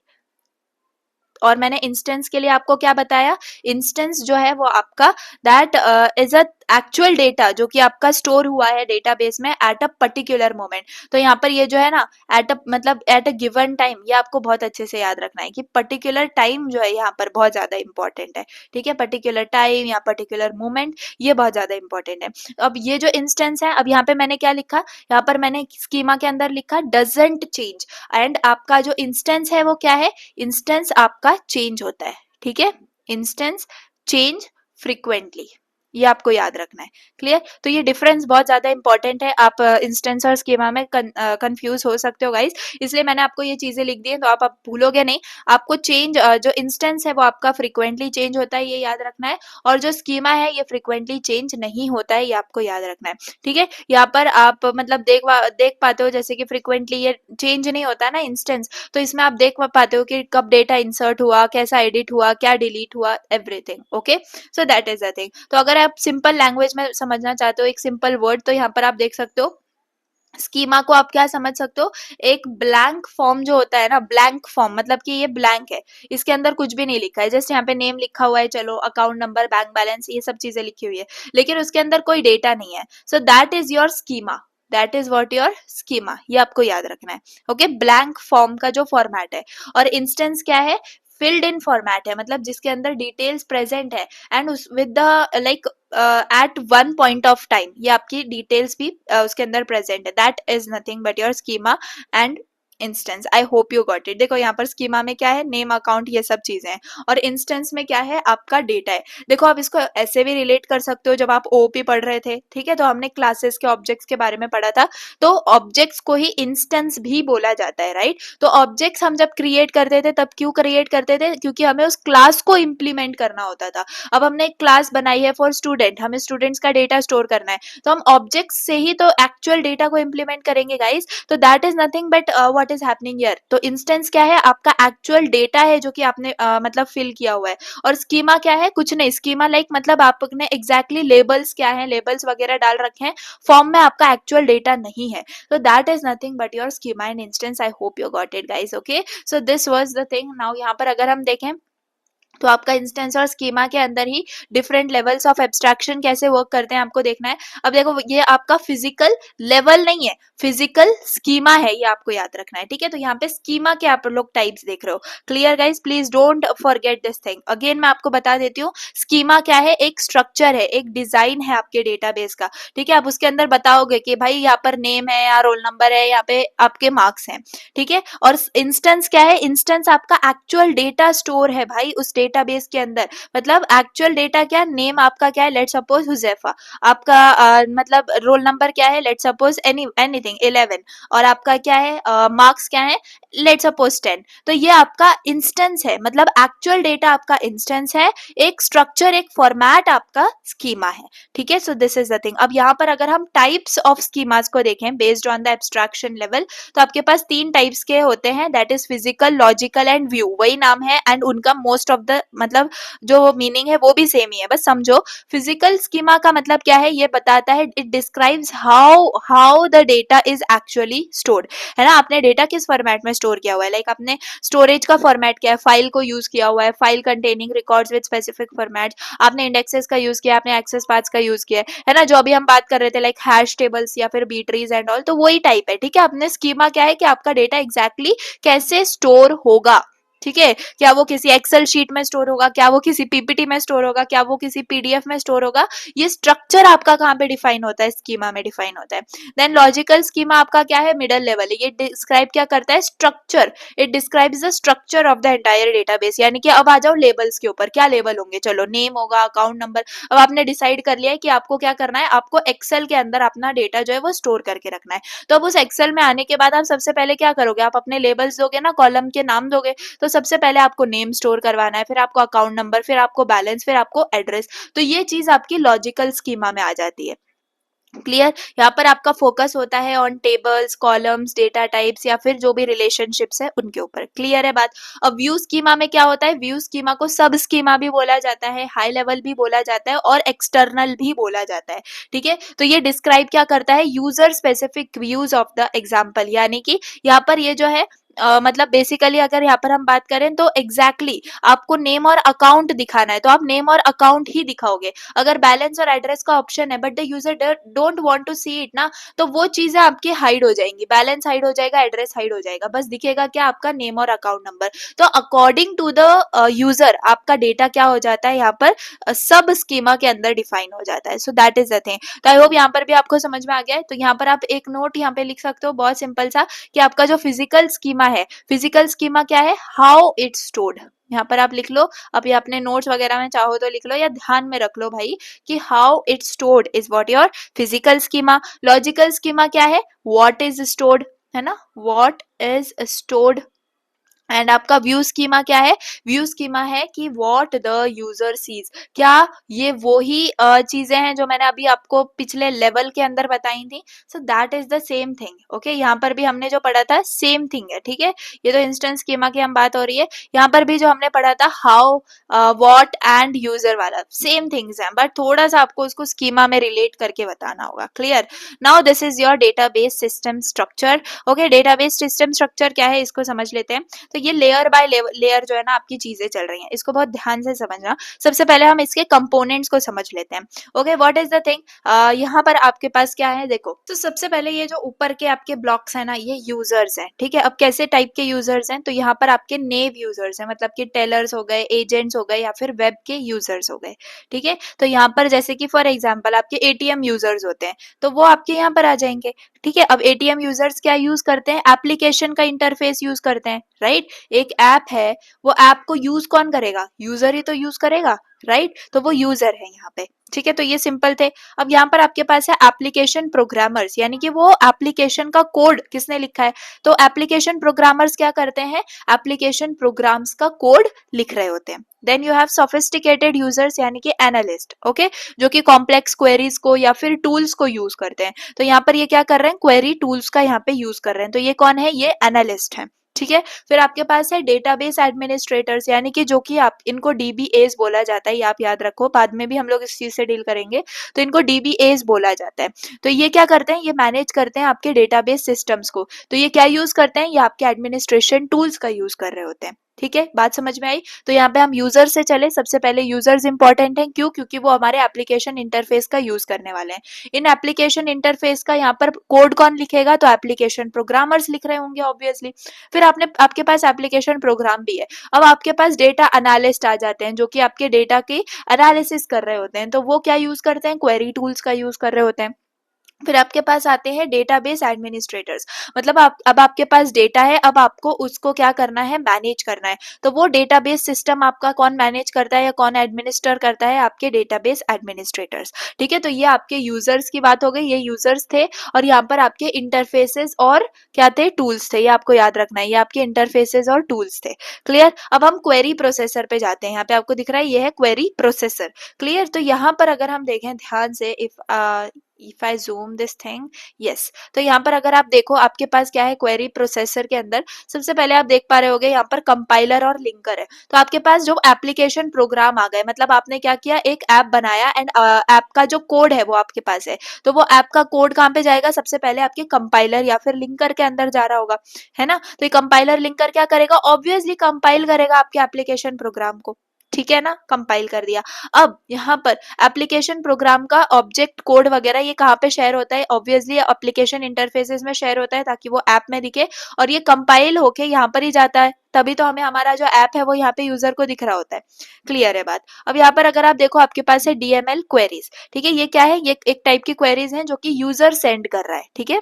और मैंने इंस्टेंस के लिए आपको क्या बताया, इंस्टेंस जो है वो आपका that is a actual data जो कि आपका स्टोर हुआ है डेटाबेस में एट अ पर्टिकुलर मोमेंट। तो यहाँ पर ये जो है ना एट अ मतलब एट अ गिवन टाइम, ये आपको बहुत अच्छे से याद रखना है कि पर्टिकुलर टाइम जो है यहाँ पर बहुत ज्यादा इंपॉर्टेंट है, ठीक है। पर्टिकुलर टाइम या पर्टिकुलर मोमेंट, ये बहुत ज्यादा इंपॉर्टेंट है। अब ये जो इंस्टेंस है, अब यहाँ पे मैंने क्या लिखा, यहाँ पर मैंने स्कीमा के अंदर लिखा डजंट चेंज, एंड आपका जो इंस्टेंस है वो क्या है, इंस्टेंस आपका चेंज होता है, ठीक है। इंस्टेंस चेंज फ्रीक्वेंटली, ये आपको याद रखना है, क्लियर। तो ये डिफरेंस बहुत ज्यादा इंपॉर्टेंट है, आप इंस्टेंस और स्कीमा में कंफ्यूज हो सकते हो गाइस, इसलिए मैंने आपको ये चीजें लिख दी हैं, तो आप भूलोगे नहीं। आपको चेंज जो इंस्टेंस है वो आपका फ्रीक्वेंटली चेंज होता है, ये याद रखना है, और जो स्कीमा है ये फ्रीक्वेंटली चेंज नहीं होता है, ये आपको याद रखना है, ठीक है। यहाँ पर आप मतलब देख पाते हो जैसे कि फ्रीक्वेंटली ये चेंज नहीं होता है ना इंस्टेंस, तो इसमें आप देख पाते हो कि कब डेटा इंसर्ट हुआ, कैसा एडिट हुआ, क्या डिलीट हुआ, everything, okay. So that is the thing. तो अगर आप सिंपल लैंग्वेज में समझना चाहते हो, एक सिंपल वर्ड, तो यहाँ पर आप देख सकते हो स्कीमा को आप क्या समझ सकते हो, एक ब्लैंक फॉर्म जो होता है ना, ब्लैंक फॉर्म मतलब कि ये ब्लैंक है, इसके अंदर कुछ भी नहीं लिखा है, जस्ट यहाँ पे नेम लिखा हुआ है, चलो अकाउंट नंबर, बैंक बैलेंस, ये सब चीजें लिखी हुई है, लेकिन उसके अंदर कोई डेटा नहीं है। So that is your schema, that is what your schema, ये आपको याद रखना है, ओके। ब्लैंक फॉर्म का जो फॉर्मेट है, और इंस्टेंस क्या है, फिल्ड इन फॉर्मेट है, मतलब जिसके अंदर डिटेल्स प्रेजेंट है, एंड उस with the like at one point of time, ये आपकी डिटेल्स भी उसके अंदर प्रेजेंट है, that is nothing but your schema and instance. I hope you got it. देखो यहाँ पर स्कीमा में क्या है, नेम, अकाउंट, ये सब चीजें हैं, और इंस्टेंस में क्या है, आपका डेटा है। देखो आप इसको ऐसे भी रिलेट कर सकते हो, जब आप ओपी पढ़ रहे थे, ठीक है, तो हमने क्लासेस के ऑब्जेक्ट्स के बारे में पढ़ा था, तो ऑब्जेक्ट्स को ही इंस्टेंस भी बोला जाता है, राइट। तो ऑब्जेक्ट्स हम जब क्रिएट करते थे तब क्यों क्रिएट करते थे, क्योंकि हमें उस क्लास को इम्प्लीमेंट करना होता था। अब हमने एक क्लास बनाई है फॉर स्टूडेंट, हमें स्टूडेंट्स का डेटा स्टोर करना है, तो हम ऑब्जेक्ट्स से ही तो एक्चुअल डेटा को इम्प्लीमेंट करेंगे गाइस। तो that is nothing but what is happening here. तो इंस्टेंस क्या है, आपका एक्चुअल डेटा है जो कि आपने मतलब फिल किया हुआ है, और स्कीमा क्या है, कुछ नहीं, स्कीमा लाइक मतलब आपने एग्जैक्टली लेबल्स क्या है, लेबल्स वगैरह डाल रखे हैं, फॉर्म में आपका एक्चुअल डेटा नहीं है। So that is nothing but your schema and instance. I hope you got it guys, okay. So this was the thing. Now यहाँ पर अगर हम देखें तो आपका इंस्टेंस और स्कीमा के अंदर ही डिफरेंट लेवल्स ऑफ एब्स्ट्रैक्शन कैसे वर्क करते हैं आपको देखना है। अब देखो ये आपका फिजिकल लेवल नहीं है, फिजिकल स्कीमा है, ये आपको याद रखना है, ठीक है। तो यहाँ पे स्कीमा के आप लोग टाइप्स देख रहे हो, clear guys, please don't forget this thing. Again मैं आपको बता देती हूँ, स्कीमा क्या है, एक स्ट्रक्चर है, एक डिजाइन है आपके डेटाबेस का, ठीक है। आप उसके अंदर बताओगे कि भाई यहाँ पर नेम है या रोल नंबर है, यहाँ पे आपके मार्क्स हैं, ठीक है। और इंस्टेंस क्या है, इंस्टेंस आपका एक्चुअल डेटा स्टोर है भाई, उस डेटाबेस के अंदर, मतलब एक्चुअल डेटा क्या, नेम आपका क्या है, लेट सपोज हुजैफा, आपका मतलब रोल नंबर क्या है, लेट सपोज एनीथिंग 11, और आपका क्या है, मार्क्स क्या है, लेट सपोज 10। तो ये आपका इंस्टेंस है, मतलब एक्चुअल डेटा आपका इंस्टेंस है, एक स्ट्रक्चर, एक फॉर्मेट आपका स्कीमा है, ठीक है। So this is the thing. अब यहाँ पर अगर हम टाइप्स ऑफ स्कीमास को देखें based on the abstraction level, तो आपके पास 3 टाइप्स के होते हैं, that is physical, logical and view, वही नाम है, एंड उनका मोस्ट ऑफ द मतलब जो मीनिंग है वो भी सेम ही है, बस समझो। फिजिकल स्कीमा का मतलब क्या है, ये बताता है, it describes how the data is actually stored, है ना। आपने डेटा किस फॉर्मेट में स्टोर किया हुआ है, लाइक आपने स्टोरेज का फॉर्मेट क्या है, फाइल को यूज किया हुआ है, file containing records with specific format, आपने इंडेक्सेस का यूज किया, आपने एक्सेस पाथ्स का यूज किया है ना, जो अभी हम बात कर रहे थे लाइक हैश टेबल्स या फिर बी ट्रीज एंड ऑल, तो वही टाइप है, ठीक है। अपने स्कीमा क्या है कि आपका डेटा एग्जैक्टली कैसे स्टोर होगा, ठीक है। क्या वो किसी एक्सेल शीट में स्टोर होगा, क्या वो किसी पीपीटी में स्टोर होगा, क्या वो किसी पीडीएफ में स्टोर होगा, ये स्ट्रक्चर आपका कहाँ पे डिफाइन होता है, स्कीमा में डिफाइन होता है। देन लॉजिकल स्कीमा आपका क्या है, मिडल लेवल है, ये डिस्क्राइब क्या करता है, structure, it describes the structure of the entire database, यानी कि अब आ जाओ लेबल्स के ऊपर, क्या लेबल होंगे, चलो नेम होगा, अकाउंट नंबर। अब आपने डिसाइड कर लिया है कि आपको क्या करना है, आपको एक्सेल के अंदर अपना डेटा जो है वो स्टोर करके रखना है। तो अब उस एक्सेल में आने के बाद आप सबसे पहले क्या करोगे, आप अपने लेबल्स दोगे ना, कॉलम के नाम दोगे, तो सबसे पहले आपको नेम स्टोर करवाना है, फिर आपको अकाउंट नंबर, फिर आपको बैलेंस, फिर आपको एड्रेस। तो ये चीज आपकी लॉजिकल स्कीमा में आ जाती है। क्लियर। यहाँ पर आपका फोकस होता है on tables, columns, data types या फिर जो भी रिलेशनशिप्स है उनके ऊपर। क्लियर है बात। अब व्यू स्कीमा में क्या होता है, व्यू स्कीमा को सब स्कीमा भी बोला जाता है, हाई लेवल भी बोला जाता है और एक्सटर्नल भी बोला जाता है, ठीक है। तो ये डिस्क्राइब क्या करता है, user specific views of the example, यानी कि यहाँ पर ये जो है मतलब बेसिकली अगर यहाँ पर हम बात करें तो एग्जैक्टली आपको नेम और अकाउंट दिखाना है, तो आप नेम और अकाउंट ही दिखाओगे। अगर बैलेंस और एड्रेस का ऑप्शन है but the user don't want to see it ना, तो वो चीजें आपकी हाइड हो जाएंगी, बैलेंस हाइड हो जाएगा, एड्रेस हाइड हो जाएगा, बस दिखेगा क्या, आपका नेम और अकाउंट नंबर। तो अकॉर्डिंग टू द यूजर आपका डेटा क्या हो जाता है, यहाँ पर सब स्कीमा के अंदर डिफाइन हो जाता है। So that is the thing. तो आई होप यहाँ पर भी आपको समझ में आ गया है। तो यहाँ पर आप एक नोट यहाँ पे लिख सकते हो, बहुत सिंपल सा, कि आपका जो फिजिकल स्कीमा है, फिजिकल स्कीमा क्या है, हाउ इट्स स्टोर्ड, यहाँ पर आप लिख लो। अब ये अपने नोट्स वगैरह में चाहो तो लिख लो या ध्यान में रख लो भाई, कि how it's stored is what your physical schema. Logical schema क्या है, व्हाट इज स्टोर्ड, है ना, व्हाट इज स्टोर्ड। एंड आपका व्यू स्कीमा क्या है, व्यू स्कीमा है कि व्हाट द यूजर सीज, क्या ये वो ही चीजें हैं जो मैंने अभी आपको पिछले लेवल के अंदर बताई थी। सो that is the same thing. Okay, यहाँ पर भी हमने जो पढ़ा था सेम थिंग है, ठीक है। ये तो इंस्टेंस स्कीमा की हम बात हो रही है, यहाँ पर भी जो हमने पढ़ा था हाउ, व्हाट एंड यूजर वाला, सेम थिंग्स हैं, बट थोड़ा सा आपको उसको स्कीमा में रिलेट करके बताना होगा। Clear. Now this is your database system structure. Okay, database system structure क्या है इसको समझ लेते हैं। तो ये लेयर बाय लेयर जो है ना आपकी चीजें चल रही हैं, इसको बहुत ध्यान से समझना। सबसे पहले हम इसके कंपोनेंट्स को समझ लेते हैं। Okay, what is the thing, यहाँ पर आपके पास क्या है, देखो। तो सबसे पहले ये जो ऊपर के आपके ब्लॉक्स है ना, ये यूजर्स हैं, ठीक है। अब कैसे टाइप के यूजर्स हैं, तो यहाँ पर आपके नेव यूजर्स हैं, मतलब कि टेलर्स हो गए, एजेंट्स हो गए या फिर वेब के यूजर्स हो गए, ठीक है। तो यहाँ पर जैसे कि फॉर एग्जाम्पल आपके एटीएम यूजर्स होते हैं, तो वो आपके यहाँ पर आ जाएंगे, ठीक है। अब एटीएम यूजर्स क्या यूज करते हैं, एप्लीकेशन का इंटरफेस यूज करते हैं, राइट। एक ऐप है, वो ऐप को यूज कौन करेगा, यूजर ही तो यूज करेगा, राइट। तो वो यूजर है यहाँ पे, ठीक है। तो ये सिंपल थे। अब यहाँ पर आपके पास है एप्लीकेशन प्रोग्रामर्स, यानी कि वो एप्लीकेशन का कोड किसने लिखा है, तो एप्लीकेशन प्रोग्रामर्स क्या करते हैं, एप्लीकेशन प्रोग्राम्स का कोड लिख रहे होते हैं। Then you have sophisticated users, यानी कि एनालिस्ट, ओके, जो कि कॉम्प्लेक्स क्वेरीज को या फिर टूल्स को यूज करते हैं। तो यहाँ पर ये क्या कर रहे हैं, क्वेरी टूल्स का यहाँ पे यूज कर रहे हैं, तो ये कौन है, ये एनालिस्ट है, ठीक है। फिर आपके पास है डेटाबेस एडमिनिस्ट्रेटर्स, यानी कि जो कि आप इनको डीबीएस बोला जाता है, ये आप याद रखो, बाद में भी हम लोग इस चीज से डील करेंगे। तो इनको डीबीएस बोला जाता है। तो ये क्या करते हैं, ये मैनेज करते हैं आपके डेटाबेस सिस्टम्स को। तो ये क्या यूज करते हैं, ये आपके एडमिनिस्ट्रेशन टूल्स का यूज कर रहे होते हैं, ठीक है। बात समझ में आई। तो यहाँ पे हम यूजर से चले, सबसे पहले यूजर्स इंपॉर्टेंट हैं, क्यों, क्योंकि वो हमारे एप्लीकेशन इंटरफेस का यूज करने वाले हैं। इन एप्लीकेशन इंटरफेस का यहाँ पर कोड कौन लिखेगा, तो एप्लीकेशन प्रोग्रामर्स लिख रहे होंगे ऑब्वियसली। फिर आपके पास एप्लीकेशन प्रोग्राम भी है। अब आपके पास डेटा एनालिस्ट आ जाते हैं, जो कि आपके डेटा की एनालिसिस कर रहे होते हैं। तो वो क्या यूज करते हैं, क्वेरी टूल्स का यूज कर रहे होते हैं। फिर आपके पास आते हैं डेटाबेस एडमिनिस्ट्रेटर्स, मतलब आप अब आपके पास डेटा है, अब आपको उसको क्या करना है, मैनेज करना है। तो वो डेटाबेस सिस्टम आपका कौन मैनेज करता है या कौन एडमिनिस्टर करता है, आपके डेटाबेस एडमिनिस्ट्रेटर्स। ठीक है, तो ये आपके यूजर्स की बात हो गई, ये यूजर्स थे। और यहाँ पर आपके इंटरफेसेस और क्या थे, टूल्स थे, ये आपको याद रखना है, ये आपके इंटरफेसेस और टूल्स थे। क्लियर। अब हम क्वेरी प्रोसेसर पे जाते हैं, यहाँ पे आपको दिख रहा है ये है क्वेरी प्रोसेसर। क्लियर। तो यहाँ पर अगर हम देखें ध्यान से, if I zoom this thing, yes, तो यहाँ पर अगर आप देखो आपके पास क्या है, क्वेरी प्रोसेसर के अंदर सबसे पहले आप देख पा रहे होगे यहाँ पर कंपाइलर और लिंकर है। तो आपके पास जो एप्लीकेशन प्रोग्राम आ गए, मतलब आपने क्या किया, एक ऐप बनाया एंड ऐप का जो कोड है वो आपके पास है। तो वो ऐप का कोड कहाँ पे जाएगा, सबसे पहले आपके कंपाइलर या फिर लिंकर के अंदर जा रहा होगा, है ना। तो ये कंपाइलर लिंकर क्या करेगा, ऑब्वियसली कंपाइल करेगा आपके एप्लीकेशन प्रोग्राम को। ठीक है ना, कंपाइल कर दिया। अब यहाँ पर एप्लीकेशन प्रोग्राम का ऑब्जेक्ट कोड वगैरह ये कहाँ पे शेयर होता है, ऑब्वियसली एप्लीकेशन इंटरफेसेस में शेयर होता है ताकि वो ऐप में दिखे, और ये कंपाइल होके यहाँ पर ही जाता है, तभी तो हमें हमारा जो ऐप है वो यहाँ पे यूजर को दिख रहा होता है। क्लियर है बात। अब यहाँ पर अगर आप देखो आपके पास है डीएमएल क्वेरीज। ठीक है, ये क्या है, ये एक टाइप की क्वेरीज है जो कि यूजर सेंड कर रहा है। ठीक है,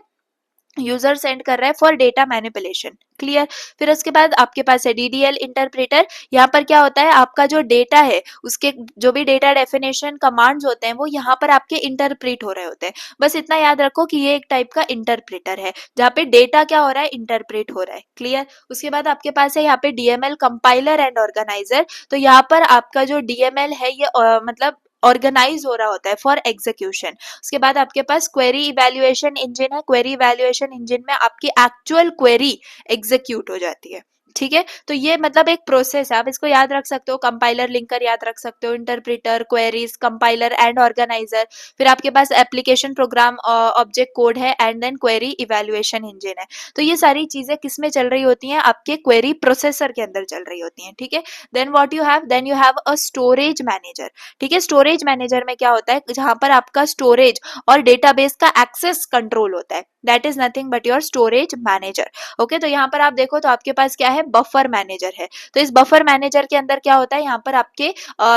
यूजर सेंड कर रहा है फॉर डेटा मैनिपुलेशन। क्लियर। फिर उसके बाद आपके पास है डीडीएल इंटरप्रेटर। यहाँ पर क्या होता है, आपका जो डेटा है उसके जो भी डेटा डेफिनेशन कमांड्स होते हैं वो यहाँ पर आपके इंटरप्रेट हो रहे होते हैं। बस इतना याद रखो कि ये एक टाइप का इंटरप्रेटर है जहाँ पे डेटा क्या हो रहा है, इंटरप्रेट हो रहा है। क्लियर। उसके बाद आपके पास है यहाँ पे डीएमएल कंपाइलर एंड ऑर्गेनाइजर। तो यहाँ पर आपका जो डीएमएल है ये मतलब ऑर्गेनाइज हो रहा होता है फॉर एग्जीक्यूशन। उसके बाद आपके पास क्वेरी इवैल्यूएशन इंजन है। क्वेरी इवैल्यूएशन इंजन में आपकी एक्चुअल क्वेरी एग्जीक्यूट हो जाती है। ठीक है, तो ये मतलब एक प्रोसेस है, आप इसको याद रख सकते हो, कंपाइलर लिंकर याद रख सकते हो, interpreter, queries, compiler and organizer. फिर आपके पास एप्लीकेशन प्रोग्राम ऑब्जेक्ट कोड है and then query evaluation engine है। तो ये सारी चीजें किस में चल रही होती हैं, आपके क्वेरी प्रोसेसर के अंदर चल रही होती हैं। ठीक है, then what you have, then you have a storage manager. ठीक है, स्टोरेज मैनेजर में क्या होता है, जहां पर आपका स्टोरेज और डेटाबेस का एक्सेस कंट्रोल होता है, that is nothing but your storage manager. Okay, तो यहाँ पर आप देखो तो आपके पास क्या है, बफर मैनेजर है। तो इस बफर मैनेजर के अंदर क्या होता है, यहाँ पर आपके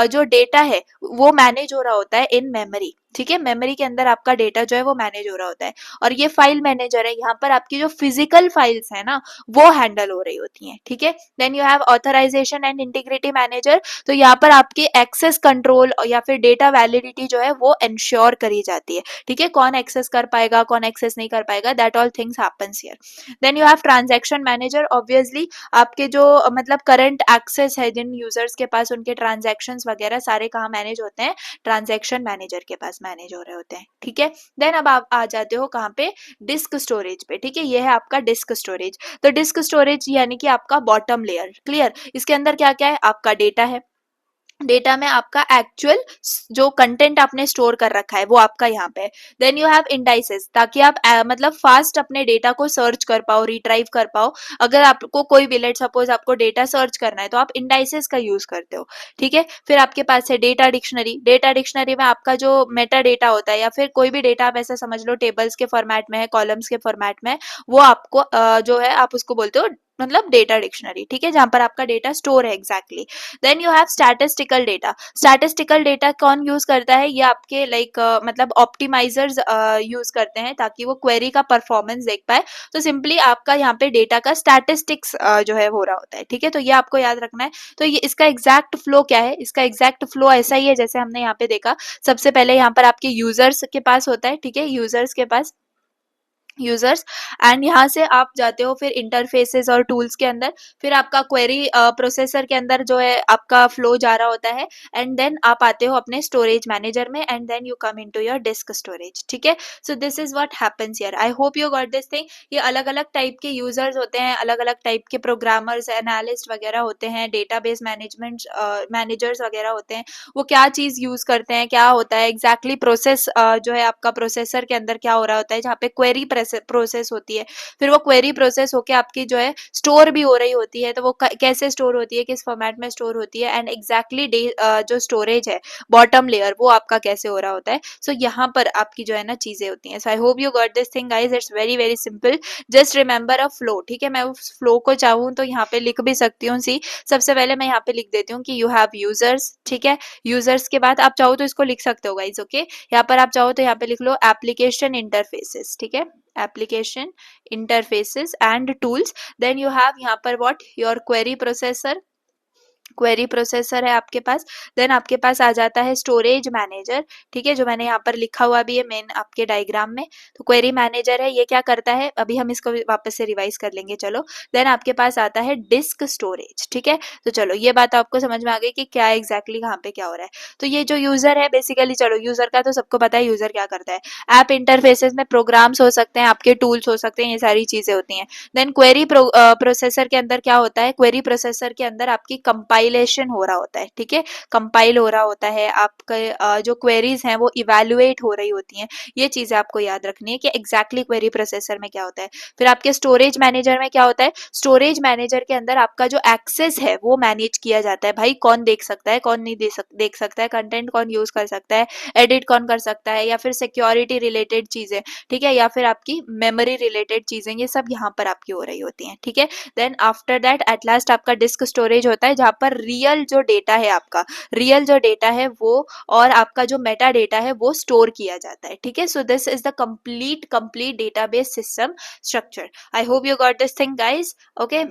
जो डेटा है वो मैनेज हो रहा होता है इन मेमोरी। ठीक है, मेमोरी के अंदर आपका डेटा जो है वो मैनेज हो रहा होता है। और ये फाइल मैनेजर है, यहाँ पर आपकी जो फिजिकल फाइल्स है ना वो हैंडल हो रही होती हैं। ठीक है, then you have authorization and integrity manager. तो यहाँ पर आपके एक्सेस कंट्रोल या फिर डेटा वैलिडिटी जो है वो इंश्योर करी जाती है। ठीक है, कौन एक्सेस कर पाएगा कौन एक्सेस नहीं कर पाएगा, that all things happens here. Then you have transaction manager. Obviously आपके जो मतलब करंट एक्सेस है जिन यूजर्स के पास, उनके ट्रांजैक्शंस वगैरह सारे कहाँ मैनेज होते हैं, ट्रांजैक्शन मैनेजर के पास मैनेज हो रहे होते हैं। ठीक है, देन अब आप आ जाते हो कहाँ पे, डिस्क स्टोरेज पे। ठीक है, ये है आपका डिस्क स्टोरेज। तो डिस्क स्टोरेज यानी कि आपका बॉटम लेयर। क्लियर। इसके अंदर क्या क्या है, आपका डेटा है, डेटा में आपका एक्चुअल जो कंटेंट आपने स्टोर कर रखा है वो आपका यहाँ पे है। देन यू हैव इंडाइसेस, ताकि आप मतलब फास्ट अपने डेटा को सर्च कर पाओ, रिट्राइव कर पाओ। अगर आपको कोई भी, लेट सपोज आपको डेटा सर्च करना है तो आप इंडाइसेस का यूज करते हो। ठीक है, फिर आपके पास है डेटा डिक्शनरी। डेटा डिक्शनरी में आपका जो मेटा डेटा होता है या फिर कोई भी डेटा आप ऐसा समझ लो टेबल्स के फॉर्मेट में है, कॉलम्स के फॉर्मेट में है, वो आपको जो है आप उसको बोलते हो मतलब डेटा डिक्शनरी। ठीक है, जहां पर आपका डेटा स्टोर है exactly. Then you have statistical data. Statistical data कौन यूज करता है, ये आपके लाइक मतलब ऑप्टिमाइजर्स यूज करते हैं ताकि वो क्वेरी का परफॉर्मेंस देख पाए। तो सिंपली आपका यहाँ पे डेटा का स्टैटिस्टिक्स जो है हो रहा होता है। ठीक है, तो ये आपको याद रखना है। तो ये इसका एग्जैक्ट फ्लो क्या है, इसका एग्जैक्ट फ्लो ऐसा ही है जैसे हमने यहाँ पे देखा। सबसे पहले यहाँ पर आपके यूजर्स के पास होता है। ठीक है, यूजर्स के पास यूजर्स, एंड यहाँ से आप जाते हो फिर इंटरफेसेस और टूल्स के अंदर। फिर आपका क्वेरी प्रोसेसर के अंदर जो है आपका फ्लो जा रहा होता है, एंड देन आप आते हो अपने स्टोरेज मैनेजर में, and then you come into your disk storage. ठीक है, so this is what happens here. I hope you got this thing. ये अलग अलग टाइप के यूजर्स होते हैं, अलग अलग टाइप के प्रोग्रामर्स, एनालिस्ट वगैरह होते हैं, डेटाबेस मैनेजमेंट मैनेजर्स वगैरह होते हैं। वो क्या चीज यूज करते हैं, क्या होता है एग्जैक्टली प्रोसेस जो है आपका प्रोसेसर के अंदर क्या हो रहा होता है, जहाँ पे क्वेरी प्रोसेस होती है, फिर वो क्वेरी प्रोसेस होके आपकी जो है स्टोर भी हो रही होती है, तो वो कैसे स्टोर होती है, किस फॉर्मेट में स्टोर होती है, एंड एग्जैक्टली जो स्टोरेज है बॉटम लेयर वो आपका कैसे हो रहा होता है। सो यहाँ पर आपकी जो है ना चीजें होती हैं। So I hope you got this thing guys, it's very very simple, just remember a flow. ठीक है, मैं उस फ्लो को चाहूँ तो यहाँ पे लिख भी सकती हूँ। सी सबसे पहले मैं यहाँ पे लिख देती हूँ कि यू हैव यूजर्स। ठीक है, यूजर्स के बाद आप चाहो तो इसको लिख सकते हो गाइज। ओके, यहाँ पर आप चाहो तो यहाँ पे लिख लो एप्लीकेशन इंटरफेसेस। ठीक है, application interfaces and tools. Then you have यहाँ पर what, your query processor, query processor है आपके पास। देन आपके पास आ जाता है स्टोरेज मैनेजर। ठीक है, जो मैंने यहाँ पर लिखा हुआ भी है मेन आपके डायग्राम में। तो क्वेरी मैनेजर है, ये क्या करता है, अभी हम इसको वापस से रिवाइज कर लेंगे। चलो, देन आपके पास आता है डिस्क स्टोरेज। ठीक है, तो चलो ये बात आपको समझ में आ गई कि क्या एग्जैक्टली कहाँ पे क्या हो रहा है। तो ये जो यूजर है बेसिकली, चलो यूजर का तो सबको पता है यूजर क्या करता है। ऐप इंटरफेसेस में प्रोग्राम्स हो सकते हैं, आपके टूल्स हो सकते हैं, ये सारी चीजें होती हैं। देन क्वेरी प्रोसेसर के अंदर क्या होता है, क्वेरी प्रोसेसर के अंदर आपकी कंपाइलेशन हो रहा होता है। ठीक है, कंपाइल हो रहा होता है, आपके जो क्वेरीज हैं वो इवेलुएट हो रही होती हैं। ये चीजें आपको याद रखनी है कि एग्जैक्टली क्वेरी प्रोसेसर में क्या होता है। फिर आपके स्टोरेज मैनेजर में क्या होता है, स्टोरेज मैनेजर के अंदर आपका जो एक्सेस है वो मैनेज किया जाता है। भाई कौन देख सकता है, कौन नहीं देख सकता है, कंटेंट कौन यूज कर सकता है, एडिट कौन कर सकता है, या फिर सिक्योरिटी रिलेटेड चीजें, ठीक है, या फिर आपकी मेमोरी रिलेटेड चीजें, ये सब यहाँ पर आपकी हो रही होती हैं। ठीक है, then after that at last आपका डिस्क स्टोरेज होता है, जहाँ पर रियल जो डेटा है आपका, रियल जो डेटा है वो और आपका जो मेटा डेटा है वो स्टोर किया जाता है। ठीक है, so this is the complete database system structure. I hope you got this thing guys. Okay,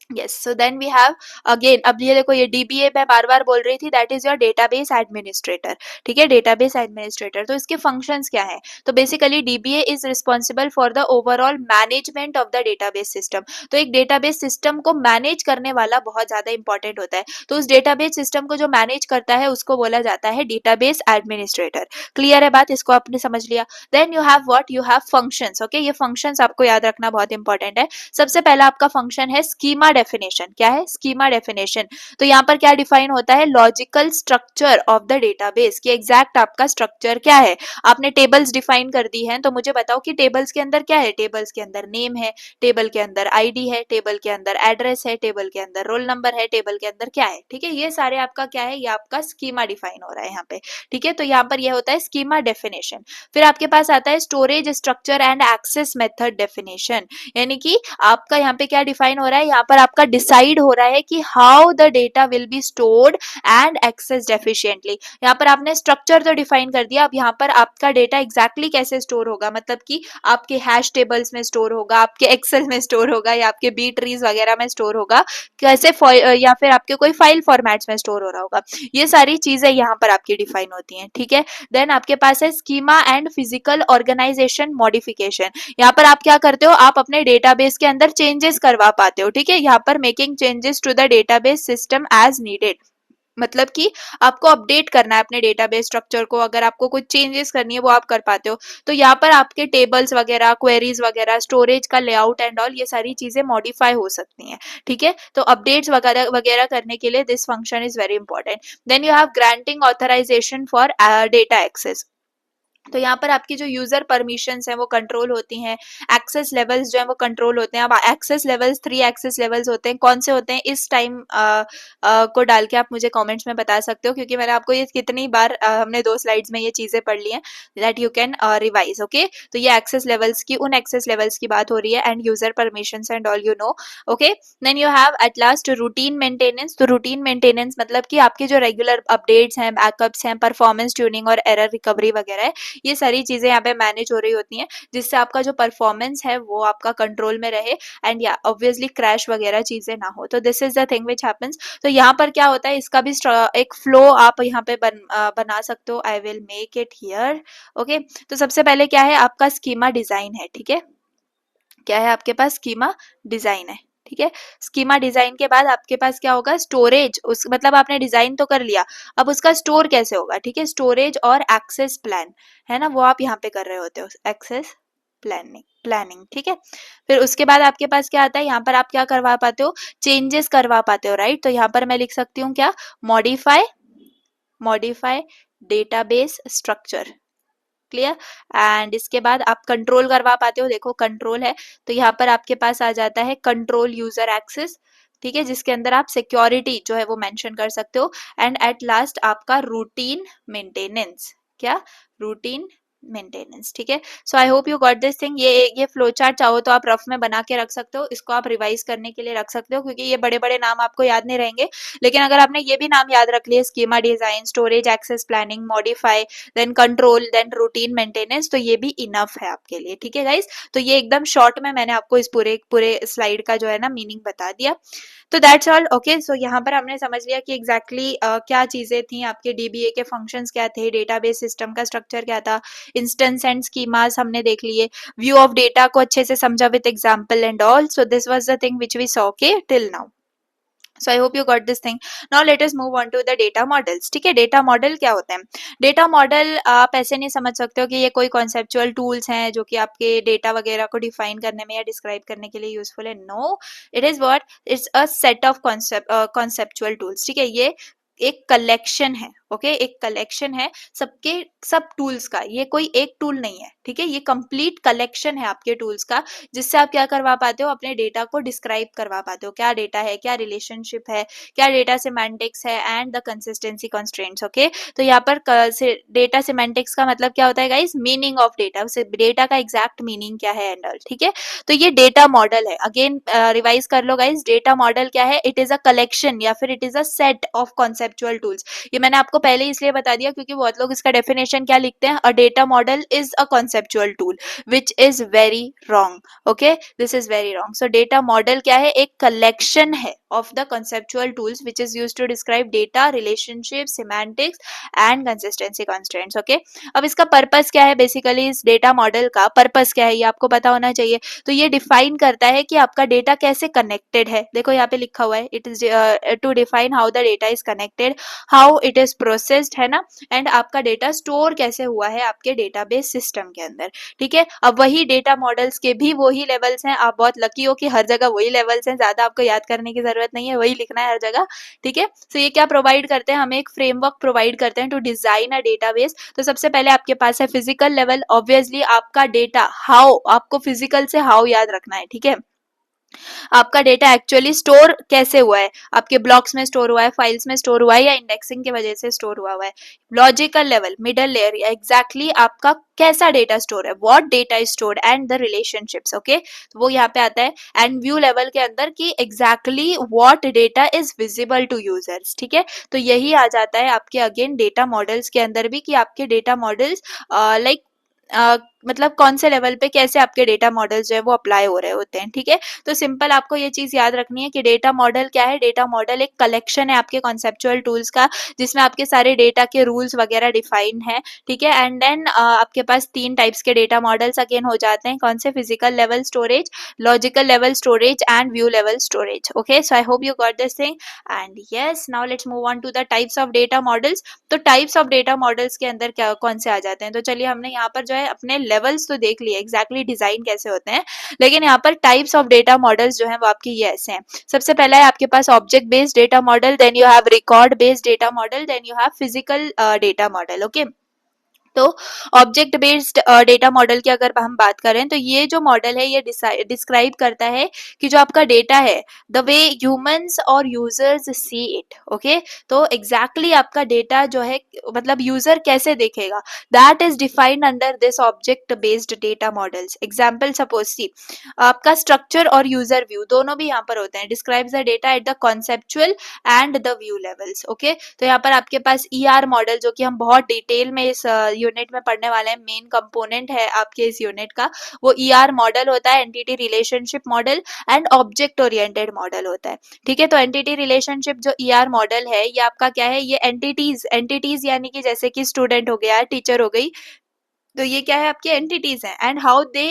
yes, so then we have again, अब ये देखो, ये डीबीए मैं बार बार बोल रही थी, that is your database administrator. ठीक है, डेटाबेस एडमिनिस्ट्रेटर, तो इसके फंक्शंस क्या है, तो basically dBA is responsible for the overall management of the database system. तो एक डेटाबेस सिस्टम को मैनेज करने वाला बहुत ज्यादा इंपॉर्टेंट होता है, तो उस डेटाबेस सिस्टम को जो मैनेज करता है उसको बोला जाता है डेटाबेस एडमिनिस्ट्रेटर। क्लियर है बात, इसको आपने समझ लिया। Then you have what, you have functions. Okay, ये फंक्शंस आपको याद रखना बहुत इंपॉर्टेंट है। सबसे पहला आपका फंक्शन है स्कीमा डेफिनेशन। क्या है, स्कीमा डेफिनेशन। तो यहाँ पर क्या डिफाइन होता है, logical structure of the database, कि एग्जैक्ट आपका स्ट्रक्चर क्या है। आपने टेबल्स डिफाइन कर दी हैं, तो मुझे बताओ कि टेबल्स के अंदर क्या है, टेबल्स के अंदर नेम है, टेबल के अंदर आईडी है, टेबल के अंदर एड्रेस है, टेबल के अंदर रोल नंबर है, टेबल के अंदर क्या है। ठीक है, ये सारे आपका क्या है, ये आपका स्कीमा डिफाइन हो रहा है यहाँ पे। ठीक है, तो यहाँ पर यह होता है स्कीमा डेफिनेशन। फिर आपके पास आता है storage structure and access method definition, यानी कि आपका यहाँ पे क्या डिफाइन हो रहा है, यहाँ पर आपका डिसाइड हो रहा है कि how the data will be stored and accessed efficiently. यहाँ पर आपने स्ट्रक्चर तो डिफाइन कर दिया, अब यहाँ पर आपका डेटा एग्जैक्टली कैसे स्टोर होगा, मतलब कि आपके हैश टेबल्स में स्टोर होगा, आपके एक्सेल में स्टोर होगा, या आपके बी ट्रीज वगैरह में स्टोर होगा, कैसे या फिर आपके कोई फाइल फॉर्मेट्स में स्टोर हो रहा होगा। ये सारी चीजें यहाँ पर आपकी डिफाइन होती हैं। ठीक है, देन आपके पास है schema and physical organization modification. यहाँ पर आप क्या करते हो, आप अपने डेटाबेस के अंदर चेंजेस करवा पाते हो। ठीक है, यहाँ पर making changes to the database system as needed, मतलब कि आपको अपडेट करना है अपने डेटाबेस स्ट्रक्चर को, अगर आपको कुछ चेंजेस करनी है वो आप कर पाते हो। तो यहाँ पर आपके टेबल्स वगैरह, क्वेरीज वगैरह, स्टोरेज का लेआउट एंड ऑल, ये सारी चीजें मॉडिफाई हो सकती हैं। ठीक है, तो अपडेट्स वगैरह वगैरह करने के लिए this function is very important. Then you have granting authorization for data access. तो यहाँ पर आपकी जो यूजर परमिशंस हैं वो कंट्रोल होती हैं, एक्सेस लेवल्स जो है वो कंट्रोल होते हैं। अब एक्सेस लेवल्स, 3 एक्सेस लेवल्स होते हैं, कौन से होते हैं इस टाइम को डाल के आप मुझे कमेंट्स में बता सकते हो, क्योंकि मैंने आपको ये कितनी बार हमने 2 स्लाइड्स में ये चीजें पढ़ ली हैं, that you can revise. Okay, तो ये एक्सेस लेवल्स की, उन एक्सेस लेवल्स की बात हो रही है, and user permissions and all, you know. Okay, then you have at last routine maintenance. तो रूटीन मेंटेनेंस मतलब कि आपके जो रेगुलर अपडेट्स हैं, बैकअप्स हैं, परफॉर्मेंस ट्यूनिंग और एरर रिकवरी वगैरह है, ये सारी चीजें यहाँ पे मैनेज हो रही होती हैं, जिससे आपका जो परफॉर्मेंस है वो आपका कंट्रोल में रहे, एंड या ऑब्वियसली क्रैश वगैरह चीजें ना हो। तो this is the thing which happens. तो यहाँ पर क्या होता है, इसका भी एक फ्लो आप यहाँ पे बना सकते हो। I will make it here. Okay, तो सबसे पहले क्या है, आपका स्कीमा डिजाइन है। ठीक है, क्या है आपके पास, स्कीमा डिजाइन है। ठीक है, स्कीमा डिजाइन के बाद आपके पास क्या होगा, स्टोरेज। उस मतलब आपने डिजाइन तो कर लिया, अब उसका स्टोर कैसे होगा। ठीक है, स्टोरेज और एक्सेस प्लान है ना, वो आप यहाँ पे कर रहे होते हो, एक्सेस प्लानिंग। ठीक है, फिर उसके बाद आपके पास क्या आता है, यहाँ पर आप क्या करवा पाते हो, चेंजेस करवा पाते हो। राइट, तो यहाँ पर मैं लिख सकती हूँ क्या, modify database structure. Clear. And इसके बाद आप कंट्रोल करवा पाते हो, देखो कंट्रोल है तो यहाँ पर आपके पास आ जाता है कंट्रोल यूजर एक्सेस, ठीक है, जिसके अंदर आप सिक्योरिटी जो है वो मेंशन कर सकते हो। एंड एट लास्ट आपका रूटीन मेंटेनेंस, क्या, रूटीन मेंटेनेंस, ठीक है। So I hope you got this thing. ये फ्लो चार्ट चाहो तो आप रफ में बना के रख सकते हो, इसको आप रिवाइज करने के लिए रख सकते हो, क्योंकि ये बड़े बड़े नाम आपको याद नहीं रहेंगे, लेकिन अगर आपने ये भी नाम याद रख लिए, schema design, storage access planning, modify, then control, then routine maintenance, तो ये भी इनफ है आपके लिए, ठीक है गाइस। तो ये एकदम शॉर्ट में मैंने आपको इस पूरे पूरे स्लाइड का जो है ना मीनिंग बता दिया। तो दैट्स ऑल, ओके। सो यहाँ पर हमने समझ लिया कि एग्जैक्टली क्या चीजें थी, आपके डीबीए के फंक्शंस क्या थे, डेटाबेस सिस्टम का स्ट्रक्चर क्या था, इंस्टेंस एंड स्कीमास हमने देख लिए, व्यू ऑफ डेटा को अच्छे से समझा with example and all. So this was the thing which we saw, okay, till now. So I hope you got this thing. Now let us move on to the data models. ठीक है, data model क्या होते हैं? Data model आप ऐसे नहीं समझ सकते हो कि ये कोई कॉन्सेप्चुअल टूल्स हैं जो कि आपके डेटा वगैरह को डिफाइन करने में या डिस्क्राइब करने के लिए यूजफुल है। No, it is what, it's a set of conceptual tools, ठीक है। ये एक कलेक्शन है, ओके, एक कलेक्शन है सबके सब टूल्स का, ये कोई एक टूल नहीं है, ठीक है, ये कंप्लीट कलेक्शन है आपके टूल्स का, जिससे आप क्या करवा पाते हो, अपने डेटा को डिस्क्राइब करवा पाते हो, क्या डेटा है, क्या रिलेशनशिप है, क्या डेटा सिमेंटिक्स है, and the consistency constraints, okay. तो यहाँ पर डेटा सिमेंटिक्स का मतलब क्या होता है guys, meaning of data, data का एग्जैक्ट मीनिंग क्या है एंड ऑल, ठीक है। तो ये डेटा मॉडल है, अगेन रिवाइज कर लो गाइस, डेटा मॉडल क्या है, इट इज अ कलेक्शन या फिर it is a set of conceptual tools. ये मैंने आपको पहले इसलिए बता दिया क्योंकि बहुत लोग इसका डेफिनेशन क्या लिखते हैं, a data model is a conceptual tool, which is very wrong, okay, this is very wrong. So data model क्या है, एक कलेक्शन है of the conceptual tools which is used to describe data, relationships, semantics and consistency constraints, okay। अब इसका purpose क्या है, basically इस data model का पर्पस क्या है ये आपको पता होना चाहिए। तो ये डिफाइन करता है कि आपका डेटा कैसे कनेक्टेड है, देखो यहाँ पे लिखा हुआ है, it is to define how the data is connected, how it is processed, है ना, एंड आपका डेटा स्टोर कैसे हुआ है आपके डेटाबेस सिस्टम के अंदर, ठीक है। अब वही डेटा मॉडल्स के भी वही लेवल्स हैं, आप बहुत लकी हो कि हर जगह वही लेवल्स हैं, ज्यादा आपको याद करने की जरूरत नहीं है, वही लिखना है हर जगह, ठीक है। सो ये क्या प्रोवाइड करते हैं, हमें एक फ्रेमवर्क प्रोवाइड करते हैं टू डिजाइन अ डेटाबेस। तो सबसे पहले आपके पास है फिजिकल लेवल, ऑब्वियसली आपका डेटा हाउ, आपको फिजिकल से हाउ याद रखना है, ठीक है। आपका डेटा एक्चुअली स्टोर कैसे हुआ है, आपके ब्लॉक्स में स्टोर हुआ है, फाइल्स में स्टोर हुआ है, या इंडेक्सिंग की वजह से स्टोर हुआ है। Logical level, middle layer, exactly आपका कैसा डेटा स्टोर है, what data is stored and the relationships, okay, तो वो यहाँ पे आता है। एंड व्यू लेवल के अंदर कि exactly what data is visible to users, ठीक है। तो यही आ जाता है आपके अगेन डेटा मॉडल्स के अंदर भी कि आपके डेटा मॉडल्स लाइक मतलब कौन से लेवल पे कैसे आपके डेटा मॉडल्स जो है वो अप्लाई हो रहे होते हैं, ठीक है। तो सिंपल आपको ये चीज याद रखनी है कि डेटा मॉडल क्या है, डेटा मॉडल एक कलेक्शन है आपके कॉन्सेप्चुअल टूल्स का, जिसमें आपके सारे डेटा के रूल्स वगैरह डिफाइन है, ठीक है। एंड देन आपके पास 3 टाइप्स के डेटा मॉडल्स अगेन हो जाते हैं, कौन से, physical level storage, logical level storage and view level storage, okay. So I hope you got this thing. And yes, now let's move on to the types of data models. तो types of data models के अंदर क्या कौन से आ जाते हैं, तो चलिए हमने यहाँ पर जो है अपने लेवल्स तो देख लिए, एग्जैक्टली डिजाइन कैसे होते हैं, लेकिन यहाँ पर टाइप्स ऑफ डेटा मॉडल्स जो है वो आपके ये ऐसे हैं। सबसे पहला है आपके पास object based data model, then you have record based data model, then you have physical data model, okay. तो ऑब्जेक्ट बेस्ड डेटा मॉडल की अगर हम बात करें तो ये जो मॉडल है ये डिस्क्राइब करता है कि जो आपका डेटा है, द वे ह्यूमंस और यूजर्स सी इट, ओके। तो एग्जैक्टली आपका डेटा जो है मतलब यूजर कैसे देखेगा, that is defined under this object based data models. Example suppose see, आपका स्ट्रक्चर और यूजर व्यू दोनों भी यहाँ पर होते हैं, describes the data at the conceptual and the view levels, okay. तो यहाँ पर आपके पास ईआर मॉडल, जो कि हम बहुत डिटेल में इस यूनिट में पढ़ने वाले हैं, मेन कंपोनेंट है आपके इस यूनिट का, वो ईआर मॉडल होता है, entity relationship model and object oriented model होता है, ठीक है। तो एंटिटी रिलेशनशिप जो ईआर मॉडल है ये आपका क्या है, ये एंटिटीज यानी कि जैसे कि स्टूडेंट हो गया, टीचर हो गई, तो ये क्या है आपके एंटिटीज हैं, and how they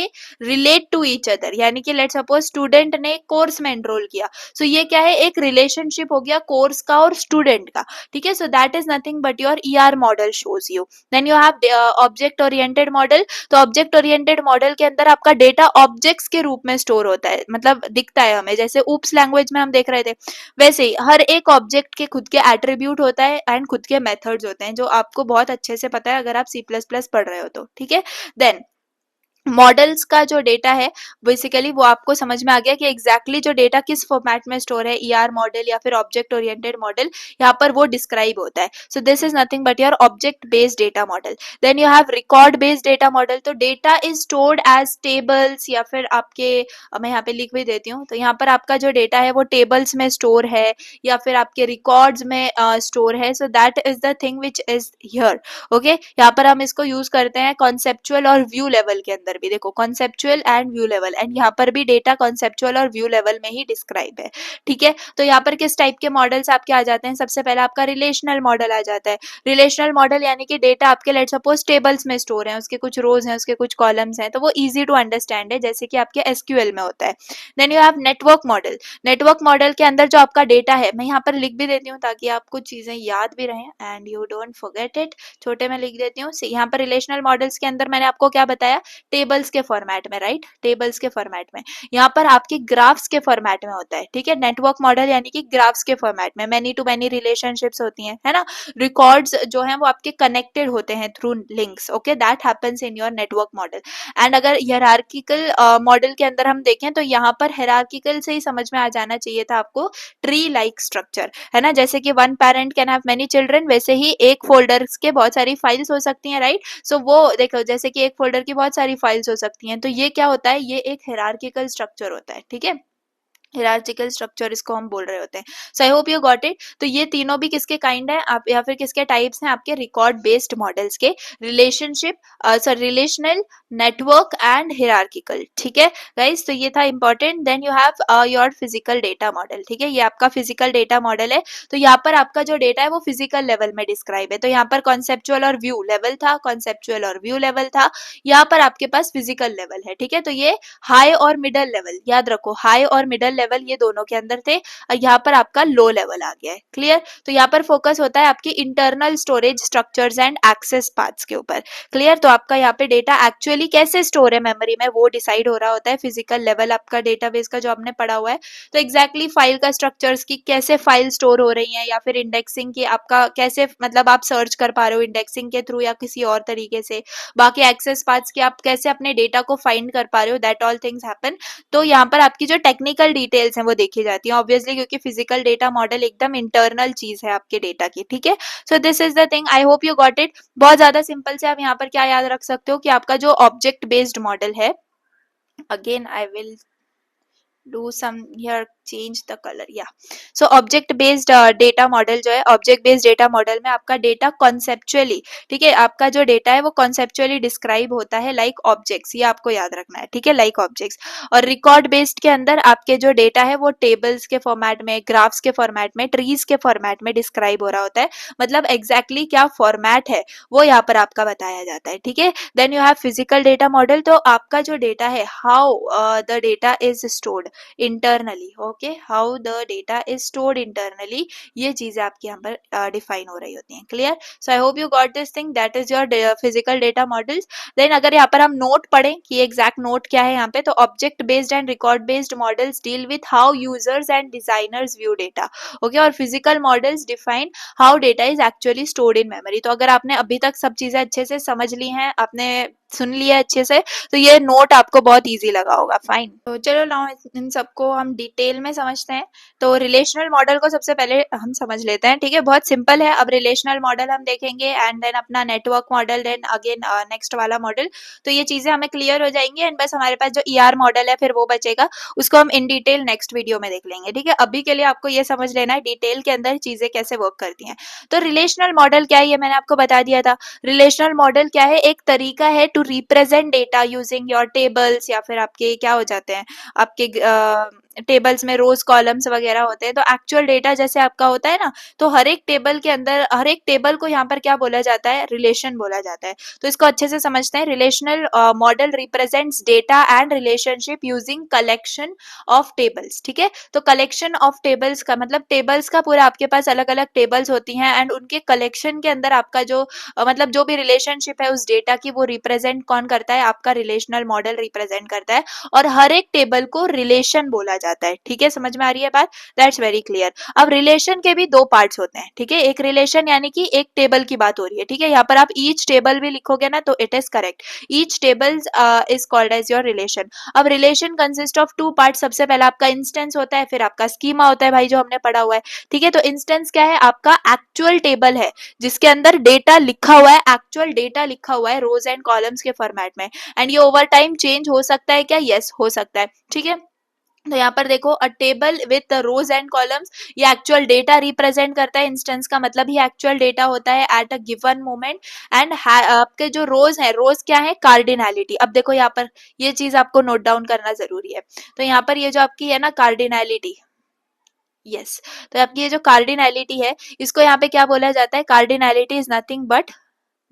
relate to each other, यानी कि लेट सपोज स्टूडेंट ने कोर्स में एनरोल किया, सो ये क्या है, एक रिलेशनशिप हो गया कोर्स का और स्टूडेंट का, ठीक है। So that is nothing but your ER model shows you. Then you have object oriented model. तो ऑब्जेक्ट ओरिएंटेड मॉडल के अंदर आपका डेटा ऑब्जेक्ट्स के रूप में स्टोर होता है, मतलब दिखता है हमें, जैसे ऊप्स लैंग्वेज में हम देख रहे थे, वैसे ही हर एक ऑब्जेक्ट के खुद के एट्रीब्यूट होता है एंड खुद के मेथड्स होते हैं, जो आपको बहुत अच्छे से पता है अगर आप C++ पढ़ रहे हो तो, ठीक है। देन मॉडल्स का जो डेटा है बेसिकली वो आपको समझ में आ गया कि एग्जैक्टली जो डेटा किस फॉर्मेट में स्टोर है, ईआर मॉडल या फिर ऑब्जेक्ट ओरिएंटेड मॉडल, यहाँ पर वो डिस्क्राइब होता है। So this is nothing but your object based data model. Then you have record based data model. तो data is stored as tables या फिर आपके मैं यहाँ पे लिख भी देती हूँ, तो यहाँ पर आपका जो डेटा है वो टेबल्स में स्टोर है या फिर आपके रिकॉर्ड्स में स्टोर है। So that is the thing which is here. Okay, यहाँ पर हम इसको यूज करते हैं कॉन्सेप्चुअल और व्यू लेवल के अंदर भी। देखो conceptual and view level, and यहाँ पर भी डेटा कॉन्सेप्चुअल और व्यू लेवल में ही डिस्क्राइब है। ठीक है, तो यहाँ पर किस टाइप के मॉडल्स आपके आ जाते हैं? सबसे पहले आपका रिलेशनल मॉडल आ जाता है। रिलेशनल मॉडल यानी कि डेटा आपके लेट सपोज टेबल्स में स्टोर है, उसके कुछ रोज हैं, उसके कुछ कॉलम्स हैं, तो वो इजी टू अंडरस्टैंड है, जैसे कि आपके एसक्यूएल में होता है। Then you have network model. Network model के अंदर जो आपका डेटा है, मैं यहाँ पर लिख भी देती हूँ ताकि आपको चीजें याद भी रहें and you don't forget it. छोटे में लिख देती हूँ। यहाँ पर रिलेशनल मॉडल्स के अंदर मैंने आपको क्या बताया? टेबल्स के फॉर्मेट में, राइट? टेबल्स के फॉर्मेट में। यहाँ पर आपकी ग्राफ्स के फॉर्मेट में होता है। ठीक है, नेटवर्क मॉडल यानी कि ग्राफ्स के फॉर्मेट में मेनी टू मेनी रिलेशनशिप्स होती हैं, है ना। रिकॉर्ड्स जो हैं वो आपके कनेक्टेड होते हैं through links. Okay, that happens in your network model. And अगर हायरार्किकल मॉडल के अंदर हम देखें तो यहाँ पर हायरार्किकल से ही समझ में आ जाना चाहिए था आपको, ट्री लाइक स्ट्रक्चर, है ना। जैसे कि one parent can have many children, वैसे ही एक फोल्डर्स के बहुत सारी फाइल्स हो सकती हैं, राइट। सो वो देखो, जैसे कि एक फोल्डर की बहुत सारी फाइल्स हो सकती हैं, तो ये क्या होता है? ये एक हायरार्किकल स्ट्रक्चर होता है। ठीक है, हिरार्चिकल स्ट्रक्चर इसको हम बोल रहे होते हैं। So I hope you got it. तो ये तीनों भी किसके काइंड है आप, या फिर किसके टाइप्स हैं? आपके रिकॉर्ड बेस्ड मॉडल्स के। Relationship, sorry, relational, network and hierarchical. ठीक है गाइस, तो ये था important. Then you have your physical data model. ठीक है, ये आपका फिजिकल डेटा मॉडल है। तो यहाँ पर आपका जो डेटा है वो फिजिकल लेवल में डिस्क्राइब है। तो यहाँ पर कॉन्सेप्चुअल और व्यू लेवल था, कॉन्सेप्चुअल और व्यू लेवल था। यहाँ पर आपके पास फिजिकल लेवल है। ठीक है, तो ये हाई और मिडल लेवल, याद रखो, हाई और मिडल लेवल ये दोनों के अंदर थे, और यहाँ पर आपका लो लेवल आ गया है। क्लियर? तो यहाँ पर फोकस होता है आपकी internal storage structures and access paths के ऊपर। क्लियर? तो आपका यहाँ पे डेटा एक्चुअली कैसे स्टोर है मेमोरी में वो डिसाइड हो रहा होता है। फिजिकल लेवल आपका डेटाबेस का जो आपने पढ़ा हुआ है, तो एग्जैक्टली फाइल का स्ट्रक्चर्स की कैसे फाइल स्टोर हो रही है, या फिर इंडेक्सिंग की आपका कैसे, मतलब आप सर्च कर पा रहे हो इंडेक्सिंग के थ्रू या किसी और तरीके से, बाकी एक्सेस पाथ्स की आप कैसे अपने डेटा को फाइंड कर पा रहे हो, दैट ऑल थिंग्स हैपन। तो यहाँ पर आपकी जो टेक्निकल डिटेल्स हैं वो देखी जाती है ऑब्वियसली, क्योंकि फिजिकल डेटा मॉडल एकदम इंटरनल चीज है आपके डेटा की। ठीक है, so this is the thing, I hope you got it. बहुत ज्यादा सिंपल से आप यहाँ पर क्या याद रख सकते हो कि आपका जो ऑब्जेक्ट बेस्ड मॉडल है, again I will do some here, change the color, yeah. So object based data model जो है, object based data model में आपका डेटा कॉन्सेप्चुअली, ठीक है, आपका जो डेटा है वो कॉन्सेप्चुअली डिस्क्राइब होता है लाइक ऑब्जेक्ट्स, ये आपको याद रखना है। ठीक है, लाइक ऑब्जेक्ट्स। और रिकॉर्ड बेस्ड के अंदर आपके जो डेटा है वो टेबल्स के फॉर्मेट में, ग्राफ्स के फॉर्मेट में, ट्रीज के फॉर्मेट में डिस्क्राइब हो रहा होता है, मतलब एग्जैक्टली क्या फॉर्मेट है वो यहाँ पर आपका बताया जाता है। ठीक है, then you have physical data model. तो आपका जो डेटा है, how the data is stored internally, okay, how the data is stored internally, ये चीजें आपके यहाँ पर डिफाइन हो रही होती हैं। Clear? So I hope you got this thing, that is your physical data models. Then अगर यहाँ पर हम नोट पढ़ें कि एग्जैक्ट नोट क्या है यहाँ पे, तो object based and record based models deal with how users and designers view data, okay, और physical models define how data is actually stored in memory. तो अगर आपने अभी तक सब चीजें अच्छे से समझ ली हैं, आपने सुन लिया अच्छे से, तो ये नोट आपको बहुत इजी लगा होगा। फाइन, तो चलो नाउ इन सबको हम डिटेल में समझते हैं। तो रिलेशनल मॉडल को सबसे पहले हम समझ लेते हैं। ठीक है, बहुत सिंपल है। अब रिलेशनल मॉडल हम देखेंगे एंड देन अपना network model, then again next वाला मॉडल। तो ये चीजें हमें क्लियर हो जाएंगी एंड बस हमारे पास जो ईआर मॉडल है फिर वो बचेगा, उसको हम इन डिटेल नेक्स्ट वीडियो में देख लेंगे। ठीक है, अभी के लिए आपको ये समझ लेना है डिटेल के अंदर चीजें कैसे वर्क करती हैं। तो रिलेशनल मॉडल क्या है ये मैंने आपको बता दिया था। रिलेशनल मॉडल क्या है? एक तरीका है to represent data using your tables, या फिर आपके क्या हो जाते हैं, आपके टेबल्स में रोज कॉलम्स वगैरह होते हैं। तो एक्चुअल डेटा जैसे आपका होता है ना, तो हर एक टेबल के अंदर, हर एक टेबल को यहाँ पर क्या बोला जाता है? रिलेशन बोला जाता है। तो इसको अच्छे से समझते हैं। Relational model represents data and relationship using collection of tables. ठीक है, तो कलेक्शन ऑफ टेबल्स का मतलब टेबल्स का पूरा आपके पास अलग अलग टेबल्स होती हैं एंड उनके कलेक्शन के अंदर आपका जो मतलब जो भी रिलेशनशिप है उस डेटा की, वो रिप्रेजेंट कौन करता है? आपका रिलेशनल मॉडल रिप्रेजेंट करता है। और हर एक टेबल को रिलेशन बोला जाता है। ठीक है, समझ में आ रही है बात? That's very clear. अब रिलेशन के भी दो पार्ट्स होते हैं। ठीक है, एक रिलेशन यानी कि एक टेबल की बात हो रही है। ठीक है, यहाँ पर आप ईच टेबल भी लिखोगे ना तो it is correct. Each table is called as your relation. अब relation consist of two part. सबसे पहला आपका इंस्टेंस होता है, फिर आपका स्कीमा होता है भाई, जो हमने पढ़ा हुआ है। ठीक है, तो इंस्टेंस क्या है? आपका एक्चुअल टेबल है जिसके अंदर डेटा लिखा हुआ है, एक्चुअल डेटा लिखा हुआ है रोज एंड कॉलम्स के फॉर्मेट में। एंड ये ओवर टाइम चेंज हो सकता है क्या? यस, हो सकता है। ठीक है, तो यहाँ पर देखो, a table with rows and columns, ये एक्चुअल डेटा रिप्रेजेंट करता है। इंस्टेंस का मतलब ही एक्चुअल डेटा होता है at a given moment. And आपके जो रोज है, रोज क्या है? कार्डिनैलिटी। अब देखो यहाँ पर ये चीज आपको नोट डाउन करना जरूरी है। तो यहाँ पर ये जो आपकी है ना कार्डिनैलिटी, यस, तो आपकी ये जो कार्डिनैलिटी है, इसको यहाँ पे क्या बोला जाता है? Cardinality is nothing but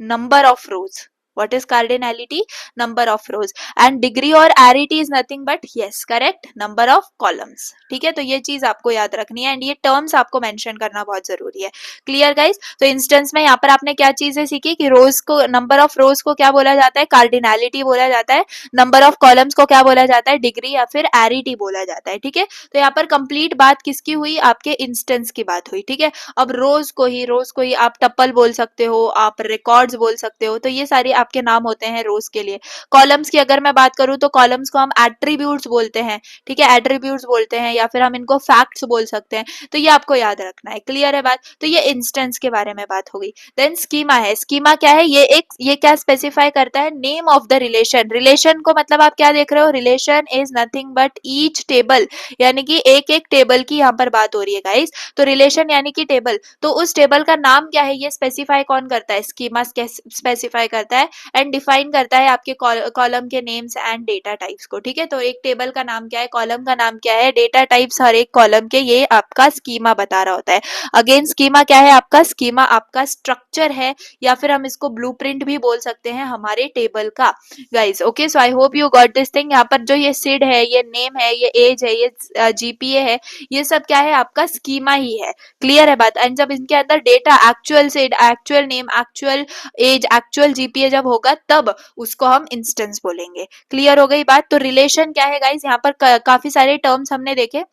number of rows. What is cardinality? Number of rows. And degree or arity is nothing but, yes, correct, number of columns. ठीक है, तो ये चीज आपको याद रखनी है एंड ये टर्म्स आपको मेंशन करना बहुत जरूरी है। Clear guys? तो इंस्टेंस में यहाँ पर आपने क्या चीजें सीखी कि रोज को, नंबर ऑफ रोज को क्या बोला जाता है? कार्डिनैलिटी बोला जाता है। नंबर ऑफ कॉलम्स को क्या बोला जाता है? डिग्री या फिर एरिटी बोला जाता है। ठीक है, तो यहाँ पर कंप्लीट बात किसकी हुई? आपके इंस्टेंस की बात हुई। ठीक है, अब रोज को ही आप टप्पल बोल सकते हो, आप रिकॉर्ड्स बोल सकते हो, तो ये सारे आपके नाम होते हैं रोज के लिए। कॉलम्स की अगर मैं बात करूं तो कॉलम्स को हम एट्रीब्यूट्स बोलते हैं। ठीक है, एट्रीब्यूट्स बोलते हैं या फिर हम इनको फैक्ट्स बोल सकते हैं। तो ये आपको याद रखना है। क्लियर है बात? तो ये इंस्टेंस के बारे में बात हो गई। देन स्कीमा है। स्कीमा क्या है? ये क्या स्पेसिफाई करता है? Name of the relation. Relation को मतलब आप क्या देख रहे हो? Relation is nothing but each table, यानी कि एक एक टेबल की यहाँ पर बात हो रही है गाइस। तो रिलेशन यानी कि टेबल, तो उस टेबल का नाम क्या है? ये स्पेसिफाई कौन करता है? स्कीमा स्पेसिफाई करता है एंड डिफाइन करता है आपके कॉलम के नेम्स एंड डेटा टाइप्स को। ठीक है, तो एक टेबल का नाम क्या है, कॉलम का नाम क्या है, डेटा टाइप्स हर एक कॉलम के, ये आपका स्कीमा बता रहा होता है। अगेन स्कीमा क्या है? आपका स्कीमा आपका स्ट्रक्चर है, या फिर हम इसको ब्लूप्रिंट भी बोल सकते हैं हमारे टेबल का। Guys okay, so I hope you got this thing. यहाँ पर जो ये सिड है, ये नेम है, ये एज है, ये जीपीए है, ये सब क्या है? आपका स्कीमा ही है। क्लियर है बात? एंड जब इनके अंदर data actual SID, actual name, actual age, actual GPA जब होगा तब उसको हम इंस्टेंस बोलेंगे। क्लियर हो गई बात? तो रिलेशन क्या है गाइज? यहाँ पर काफी सारे टर्म्स हमने देखे,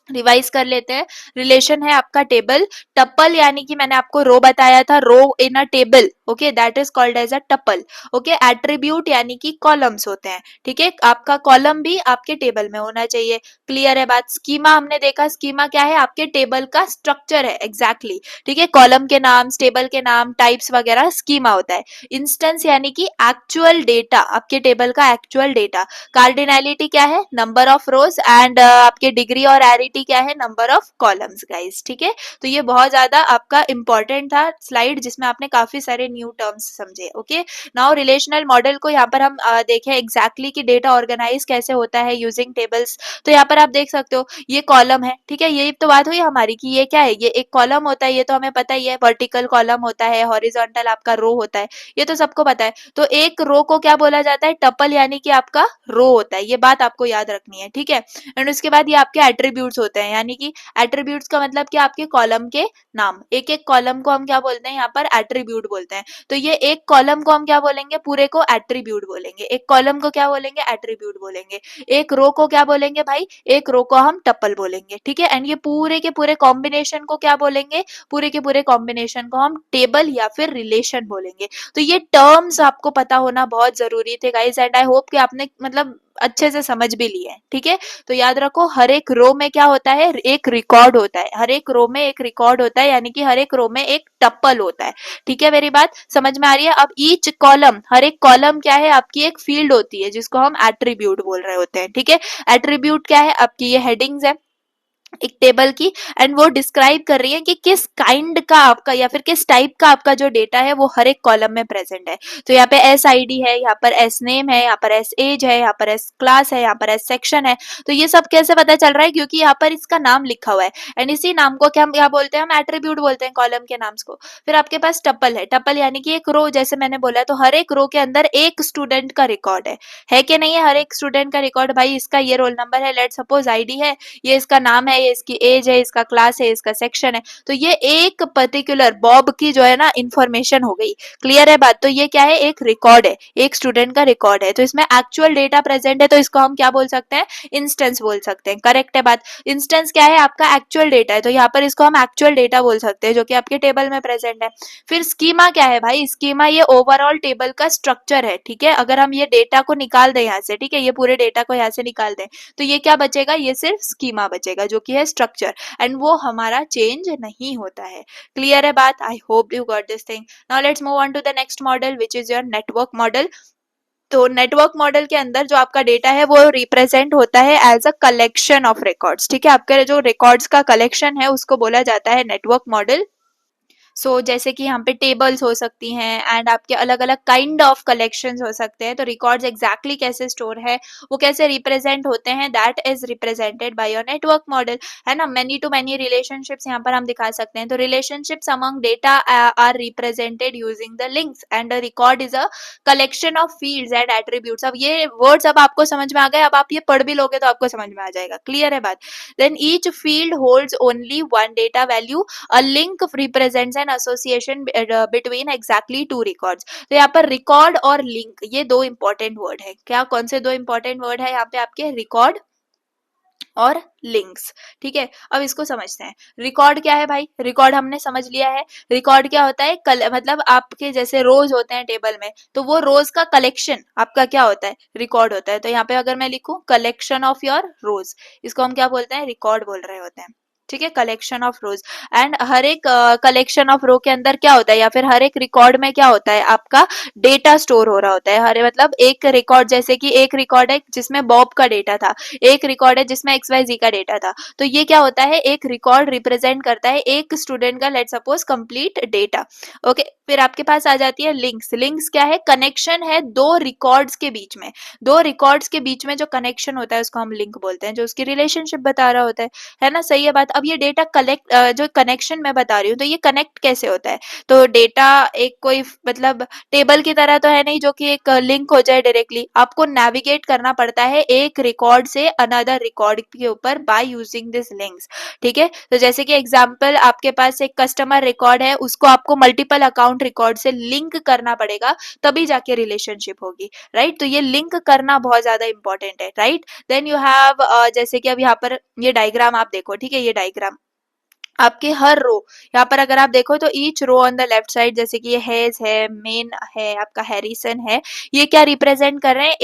रिवाइज कर लेते हैं। रिलेशन है आपका टेबल। टप्पल यानी कि मैंने आपको रो बताया था, row in a table, okay, that is called as a tuple. Okay, attribute यानी कि कॉलम्स होते हैं। ठीक है, आपका कॉलम भी आपके टेबल में होना चाहिए। क्लियर है बात? स्कीमा हमने देखा, स्कीमा क्या है? आपके टेबल का स्ट्रक्चर है। एग्जैक्टली ठीक है, कॉलम के नाम, टेबल के नाम, टाइप्स वगैरह स्कीमा होता है। इंस्टेंस यानी कि एक्चुअल डेटा, आपके टेबल का एक्चुअल डेटा। कार्डिनैलिटी क्या है? Number of rose. एंड आपके डिग्री और एरिटी क्या है? Number of columns guys. ठीक है, तो ये बहुत ज्यादा आपका इंपॉर्टेंट था स्लाइड, जिसमें आपने काफी सारे न्यू टर्म्स समझे। ओके, नाउ रिलेशनल मॉडल को यहाँ पर हम देखें एग्जैक्टली कि डेटा ऑर्गेनाइज कैसे होता है यूजिंग टेबल्स। तो यहाँ पर आप देख सकते हो, ये कॉलम है। ठीक है, ये तो बात हुई हमारी कि ये क्या है, ये एक कॉलम होता है, ये तो हमें पता ही है। वर्टिकल कॉलम होता है, हॉरिजॉन्टल आपका रो होता है, ये तो सबको पता है। तो एक रो को क्या बोला जाता है? टपल, यानी कि आपका रो होता है। ये बात आपको याद रखनी है। ठीक है, एंड उसके बाद ये आपके एट्रीब्यूट्स होते हैं, यानी कि एट्रीब्यूट्स का मतलब क्या? आपके कॉलम के नाम। एक एक कॉलम को हम क्या बोलते हैं? यहाँ पर एट्रीब्यूट बोलते हैं। तो ये एक कॉलम को हम क्या बोलेंगे? पूरे को एट्रीब्यूट बोलेंगे। एक कॉलम को क्या बोलेंगे? एट्रीब्यूट बोलेंगे। एक रो को क्या बोलेंगे भाई? एक रो को हम टप्पल बोलेंगे। ठीक है, एंड ये पूरे के पूरे कॉम्बिनेशन को क्या बोलेंगे? पूरे के पूरे कॉम्बिनेशन को हम टेबल या फिर रिलेशन बोलेंगे। तो ये टर्म्स आपको पता होना बहुत जरूरी थे गाइस, एंड आई होप कि आपने मतलब अच्छे से समझ भी लिए हैं। ठीक है, तो याद रखो, हर एक रो में क्या होता है? एक रिकॉर्ड होता है। हर एक रो में एक रिकॉर्ड होता है, यानी कि हर एक रो में एक टप्पल होता है। ठीक है, मेरी बात समझ में आ रही है? अब ईच कॉलम, हर एक कॉलम क्या है? आपकी एक फील्ड होती है जिसको हम एट्रीब्यूट बोल रहे होते हैं। ठीक है, एट्रीब्यूट क्या है? आपकी ये हेडिंग्स है एक टेबल की, एंड वो डिस्क्राइब कर रही है कि किस काइंड का आपका या फिर किस टाइप का आपका जो डेटा है वो हर एक कॉलम में प्रेजेंट है। तो यहाँ पे एस आईडी है, यहाँ पर एस नेम है, यहाँ पर एस एज है, यहाँ पर एस क्लास है, यहाँ पर एस सेक्शन है। तो ये सब कैसे पता चल रहा है? क्योंकि यहाँ पर इसका नाम लिखा हुआ है, एंड इसी नाम को क्या बोलते हैं? हम एट्रीब्यूट बोलते हैं कॉलम के नाम्स को। फिर आपके पास टप्पल है। टप्पल यानी कि एक रो, जैसे मैंने बोला, तो हर एक रो के अंदर एक स्टूडेंट का रिकॉर्ड है कि नहीं है? हर एक स्टूडेंट का रिकॉर्ड, भाई इसका ये रोल नंबर है, लेट सपोज आईडी है, ये इसका नाम है, ये इसकी एज है, इसका क्लास है, इसका सेक्शन है। तो ये एक पर्टिकुलर बॉब की जो है ना इंफॉर्मेशन हो गई। क्लियर है बात? तो ये क्या है, एक रिकॉर्ड है, एक स्टूडेंट का रिकॉर्ड है। तो इसमें एक्चुअल डेटा प्रेजेंट है, तो इसको हम क्या बोल सकते हैं, इंस्टेंस बोल सकते हैं। करेक्ट है बात? इंस्टेंस क्या है, आपका एक्चुअल डेटा है, तो यहाँ पर इसको हम एक्चुअल डेटा बोल सकते हैं जो कि आपके टेबल में प्रेजेंट है। फिर स्कीमा क्या है भाई, स्कीमा ये ओवरऑल टेबल का स्ट्रक्चर है। ठीक है, अगर हम ये डेटा को निकाल दें यहाँ से, ठीक है, ये पूरे डेटा को यहाँ से निकाल दें, तो ये क्या बचेगा, ये सिर्फ स्कीमा बचेगा जो कि है स्ट्रक्चर, एंड वो हमारा चेंज नहीं होता है। क्लियर है बात? I hope you got this thing. Now let's move on to the next model which is your network model. तो नेटवर्क मॉडल के अंदर जो आपका डेटा है वो रिप्रेजेंट होता है as a collection of records. ठीक है, आपके जो रिकॉर्ड्स का कलेक्शन है उसको बोला जाता है नेटवर्क मॉडल। सो जैसे कि यहाँ पे टेबल्स हो सकती हैं एंड आपके अलग अलग काइंड ऑफ कलेक्शंस हो सकते हैं। तो रिकॉर्ड्स एग्जैक्टली कैसे स्टोर है, वो कैसे रिप्रेजेंट होते हैं, that is represented by your network model, है ना। मेनी टू मेनी रिलेशनशिप्स यहाँ पर हम दिखा सकते हैं। तो relationships among data are represented using the links and a record is a collection of fields and attributes. अब ये वर्ड्स अब आपको समझ में आ गए, अब आप ये पढ़ भी लोगे तो आपको समझ में आ जाएगा। क्लियर है बात? Then each field holds only one data value. A link represents an association between exactly two records। तो यहाँ पर रिकॉर्ड और लिंक ये दो इंपॉर्टेंट वर्ड है। क्या, कौन से दो इंपॉर्टेंट वर्ड है यहाँ पे आपके, रिकॉर्ड और लिंक्स। ठीक है, अब इसको समझते हैं। रिकॉर्ड क्या है भाई, रिकॉर्ड हमने समझ लिया है। रिकॉर्ड क्या होता है, मतलब आपके जैसे रोज होते हैं टेबल में, तो वो रोज का कलेक्शन आपका क्या होता है, रिकॉर्ड होता है। तो यहाँ पे अगर मैं लिखूं कलेक्शन ऑफ योर रोज, इसको हम क्या बोलते हैं, रिकॉर्ड बोल रहे होते हैं। ठीक है, कलेक्शन ऑफ रोज। एंड हर एक कलेक्शन ऑफ रो के अंदर क्या होता है, या फिर हर एक रिकॉर्ड में क्या होता है, आपका डेटा स्टोर हो रहा होता है। हर मतलब एक रिकॉर्ड, जैसे कि एक रिकॉर्ड है जिसमें बॉब का डेटा था, एक रिकॉर्ड है जिसमें XYZ का डेटा था। तो ये क्या होता है, एक रिकॉर्ड रिप्रेजेंट करता है एक स्टूडेंट का, let suppose complete data. Okay, फिर आपके पास आ जाती है लिंक्स। लिंक्स क्या है, कनेक्शन है दो रिकॉर्ड्स के बीच में। दो रिकॉर्ड्स के बीच में जो कनेक्शन होता है उसको हम लिंक बोलते हैं, जो उसकी रिलेशनशिप बता रहा होता है ना। सही है बात? अब ये डेटा कलेक्ट, जो कनेक्शन मैं बता रही हूँ, तो ये कनेक्ट कैसे होता है। तो डेटा एक कोई मतलब टेबल की तरह तो है नहीं जो कि एक लिंक हो जाए डायरेक्टली, आपको नेविगेट करना पड़ता है एक रिकॉर्ड से अनदर रिकॉर्ड के ऊपर बाय यूजिंग दिस लिंक्स। ठीक है, तो जैसे कि एग्जांपल, आपके पास एक कस्टमर रिकॉर्ड है, उसको आपको मल्टीपल अकाउंट रिकॉर्ड से लिंक करना पड़ेगा, तभी जाके रिलेशनशिप होगी। राइट, तो ये लिंक करना बहुत ज्यादा इंपॉर्टेंट है। राइट, देन यू हैव जैसे कि अब यहाँ पर ये डायग्राम आप देखो। ठीक है, ये डायग्राम आपके हर रो, यहाँ पर अगर आप देखो तो each row on the left side, जैसे कि ये हेज है, मेन है, आपका हैरिसन है, ये क्या रिप्रेजेंट कर रहे हैं,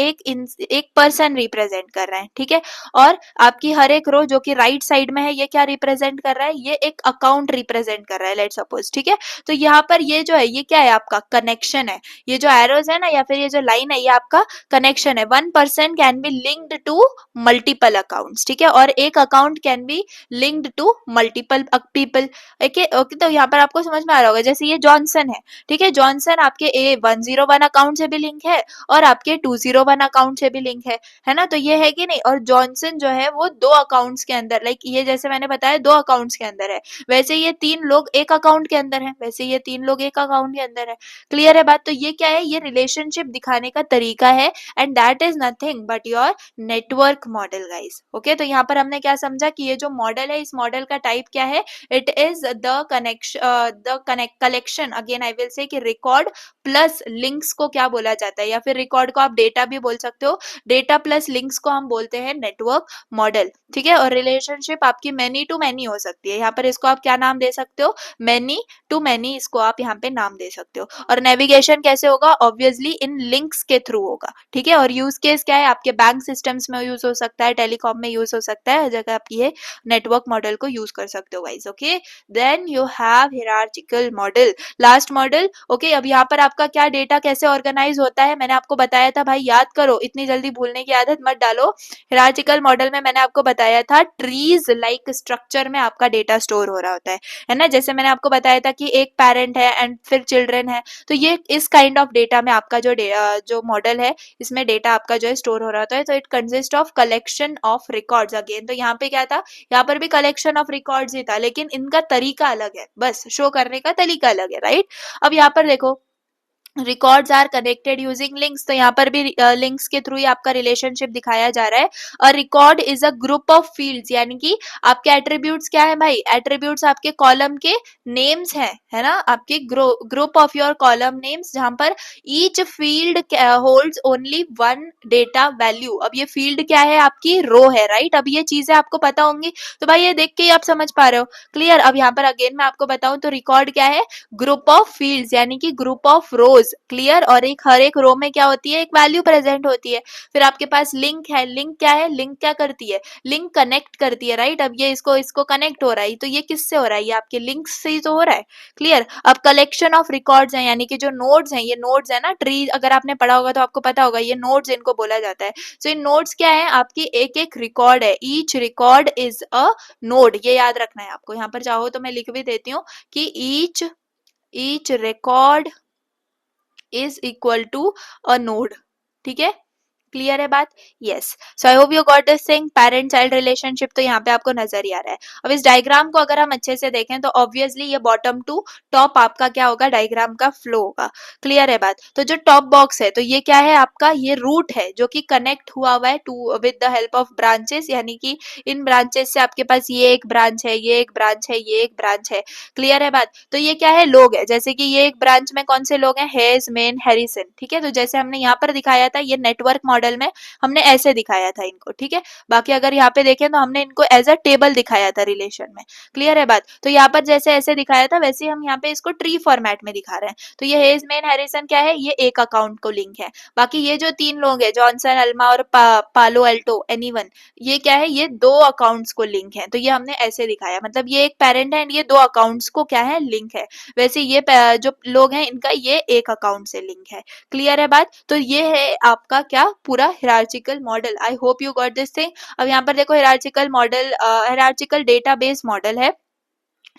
एक पर्सन रिप्रेजेंट कर रहे हैं। ठीक है, और आपकी हर एक रो जो कि राइट साइड में है, ये क्या रिप्रेजेंट कर रहा है, ये एक अकाउंट रिप्रेजेंट कर रहा है, लेट सपोज। ठीक है, तो यहाँ पर ये जो है, ये क्या है, आपका कनेक्शन है। ये जो एरोज है ना, या फिर ये जो लाइन है, ये आपका कनेक्शन है। One person can be linked to multiple accounts. ठीक है, और एक account can be linked to multiple people. Okay okay, तो यहाँ पर आपको समझ में आ रहा होगा, जैसे ये जॉनसन है। ठीक है, जॉनसन आपके A101 अकाउंट से भी लिंक है और आपके 201 अकाउंट से भी लिंक है ना। तो ये है कि नहीं, और जॉनसन जो है वो दो अकाउंट्स के अंदर, लाइक ये जैसे मैंने बताया दो अकाउंट्स के अंदर है, वैसे ये तीन लोग एक अकाउंट के अंदर है, वैसे ये तीन लोग एक अकाउंट के अंदर है। क्लियर है बात? तो ये क्या है, ये रिलेशनशिप दिखाने का तरीका है, and that is nothing but your network model guys. Okay, तो यहाँ पर हमने क्या समझा कि ये जो मॉडल है, इस मॉडल का टाइप क्या है, it is the collection, again I will say कि रिकॉर्ड प्लस लिंक्स को क्या बोला जाता है, या फिर रिकॉर्ड को आप डेटा भी बोल सकते हो, डेटा प्लस लिंक्स को हम बोलते हैं नेटवर्क मॉडल। ठीक है, और रिलेशनशिप आपकी मेनी टू मेनी हो सकती है, यहाँ पर इसको आप क्या नाम दे सकते हो, मेनी टू मेनी, इसको आप यहाँ पे नाम दे सकते हो। और नेविगेशन कैसे होगा, ऑब्वियसली इन लिंक्स के थ्रू होगा। ठीक है, और यूज केस क्या है, आपके बैंक सिस्टम्स में यूज हो सकता है, टेलीकॉम में यूज हो सकता है, हर जगह आप ये नेटवर्क मॉडल को यूज कर सकते हो guys. Okay, then you have hierarchical model, last model. Okay, अब यहाँ पर आपका क्या डेटा कैसे ऑर्गेनाइज होता है, मैंने आपको बताया था भाई, याद करो, इतनी जल्दी भूलने की आदत मत डालो। हियरार्चिकल मॉडल में मैंने आपको बताया था ट्रीज लाइक स्ट्रक्चर में आपका डेटा स्टोर हो रहा होता है ना। जैसे मैंने आपको बताया था कि एक पेरेंट है एंड फिर चिल्ड्रन है, तो ये इस काइंड ऑफ डेटा में आपका जो मॉडल है, इसमें डेटा आपका जो है स्टोर हो रहा होता है। तो it consist of collection of records. Again तो यहाँ पे क्या था, यहाँ पर भी कलेक्शन ऑफ रिकॉर्ड्स ही था, लेकिन इनका तरीका अलग है, बस शो करने का तरीका अलग है। राइट, अब यहाँ पर देखो, records are connected using links, तो यहाँ पर भी लिंक्स के थ्रू ही आपका रिलेशनशिप दिखाया जा रहा है। और record is a group of fields, यानी कि आपके एट्रीब्यूट्स क्या है भाई, एट्रीब्यूट्स आपके कॉलम के नेम्स हैं, है ना, आपके group of your column names, जहां पर each field holds only one data value. अब ये फील्ड क्या है, आपकी रो है, राइट। अब ये चीजें आपको पता होंगी, तो भाई ये देख के ही आप समझ पा रहे हो, क्लियर। अब यहाँ पर अगेन मैं आपको बताऊं तो रिकॉर्ड क्या है, ग्रुप ऑफ फील्ड्स, यानी कि ग्रुप ऑफ रोज, क्लियर। और एक हर एक रो में क्या होती है, एक वैल्यू प्रेजेंट होती है। फिर आपके पास लिंक है, लिंक क्या है, लिंक क्या करती है, लिंक कनेक्ट करती है, राइट। अब ये इसको इसको कनेक्ट हो रहा है, तो ये किससे हो रहा है, ये आपके लिंक से ही तो हो रहा है, क्लियर। अब कलेक्शन ऑफ रिकॉर्ड्स है, यानी कि जो नोड्स हैं, ये नोड्स है ना, ट्री अगर आपने पढ़ा होगा तो आपको पता होगा, ये नोड्स इनको बोला जाता है। तो इन नोड्स क्या है, आपकी एक एक रिकॉर्ड है, each record is a node, ये याद रखना है आपको। यहाँ पर चाहो तो मैं लिख भी देती हूँ कि each record is equal to a node, ठीक है, क्लियर है बात। Yes, so I hope you got this thing. Parent child relationship तो यहाँ पे आपको नजर ही आ रहा है। अब इस डायग्राम को अगर हम अच्छे से देखें तो ऑब्वियसली ये बॉटम टू टॉप आपका क्या होगा, डायग्राम का फ्लो होगा, क्लियर है बात। तो जो टॉप बॉक्स है, तो ये क्या है आपका, ये रूट है जो कि कनेक्ट हुआ हुआ है to with the help of branches, यानी कि इन ब्रांचेस से आपके पास ये एक ब्रांच है, ये एक ब्रांच है, ये एक ब्रांच है, क्लियर है बात। तो ये क्या है, लोग है, जैसे कि ये एक ब्रांच में कौन से लोग हैं, हेज, मेन, हैरिसन, ठीक है। तो जैसे हमने यहाँ पर दिखाया था, ये नेटवर्क मॉडल में हमने ऐसे दिखाया था इनको, ठीक है। बाकी अगर यहाँ पे देखें तो हमने इनको एज अ टेबल दिखाया था रिलेशन में, क्लियर है बात। तो यहाँ पर जैसे ऐसे दिखाया था, वैसे हम यहाँ पे इसको ट्री फॉर्मेट में दिखा रहे हैं। तो ये हेज, मेन, हैरिसन क्या है, ये एक अकाउंट को लिंक है। बाकी ये जो तीन लोग हैं, जॉनसन, अल्मा और पालो एल्टो, एनीवन, ये क्या है, ये दो अकाउंट्स को लिंक है। तो ये हमने ऐसे दिखाया, मतलब ये एक पेरेंट है एंड ये दो अकाउंट्स को क्या है, लिंक है। वैसे ये जो लोग हैं, इनका ये एक अकाउंट से लिंक है, क्लियर है बात। तो ये है आपका क्या, पूरा hierarchical model. I hope you got this thing. अब यहाँ पर देखो, hierarchical model, hierarchical database model है।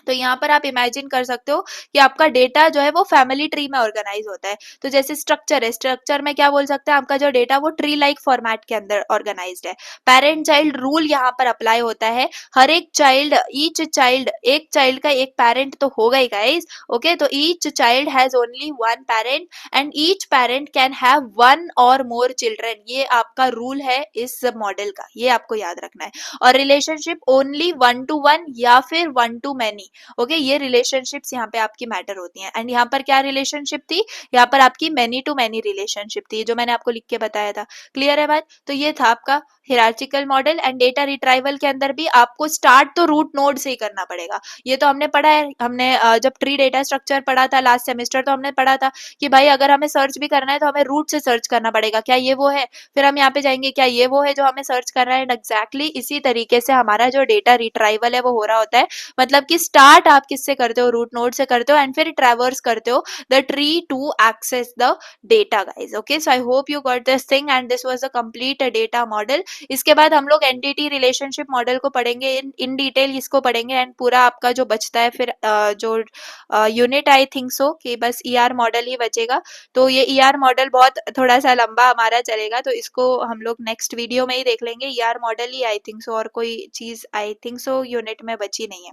तो यहाँ पर आप इमेजिन कर सकते हो कि आपका डेटा जो है वो फैमिली ट्री में ऑर्गेनाइज होता है। तो जैसे स्ट्रक्चर है, स्ट्रक्चर में क्या बोल सकते हैं, आपका जो डेटा वो ट्री लाइक फॉर्मेट के अंदर ऑर्गेनाइज्ड है। पेरेंट चाइल्ड रूल यहाँ पर अप्लाई होता है, हर एक चाइल्ड, ईच चाइल्ड, एक चाइल्ड का एक पेरेंट तो होगा ही गाइस, ओके। तो each child has only one parent and each parent can have one और मोर चिल्ड्रन, ये आपका रूल है इस मॉडल का, ये आपको याद रखना है। और relationship only one two one या फिर वन टू मैनी, ओके, ये रिलेशनशिप्स यहाँ पे आपकी मैटर होती हैं। एंड यहाँ पर क्या रिलेशनशिप थी, यहाँ पर आपकी मैनी टू मैनी रिलेशनशिप थी, जो मैंने आपको लिख के बताया था, क्लियर है बात। तो ये था आपका hierarchical model. And data retrieval के अंदर भी आपको स्टार्ट तो रूट नोड से ही करना पड़ेगा। ये तो हमने पढ़ा है, हमने जब ट्री डेटा स्ट्रक्चर पढ़ा था लास्ट सेमेस्टर, तो हमने पढ़ा था कि भाई अगर हमें सर्च भी करना है तो हमें रूट से सर्च करना पड़ेगा, क्या ये वो है, फिर हम यहाँ पे जाएंगे, क्या ये वो है जो हमें सर्च करना है। एग्जैक्टली इसी तरीके से हमारा जो डेटा रिट्राइवल है वो हो रहा होता है, मतलब कि स्टार्ट आप किससे करते हो, रूट नोड से करते हो, एंड फिर ट्रैवर्स करते हो the tree to access the data guys, okay. So I hope you got this thing and this was the complete data model. इसके बाद हम लोग एंटिटी रिलेशनशिप मॉडल को पढ़ेंगे इन डिटेल, इसको पढ़ेंगे एंड पूरा आपका जो बचता है फिर जो यूनिट, आई थिंक सो कि बस ईआर मॉडल ही बचेगा। तो ये ईआर मॉडल बहुत थोड़ा सा लंबा हमारा चलेगा, तो इसको हम लोग नेक्स्ट वीडियो में ही देख लेंगे। ER model he I think so, और कोई चीज आई थिंक सो यूनिट में बची नहीं है,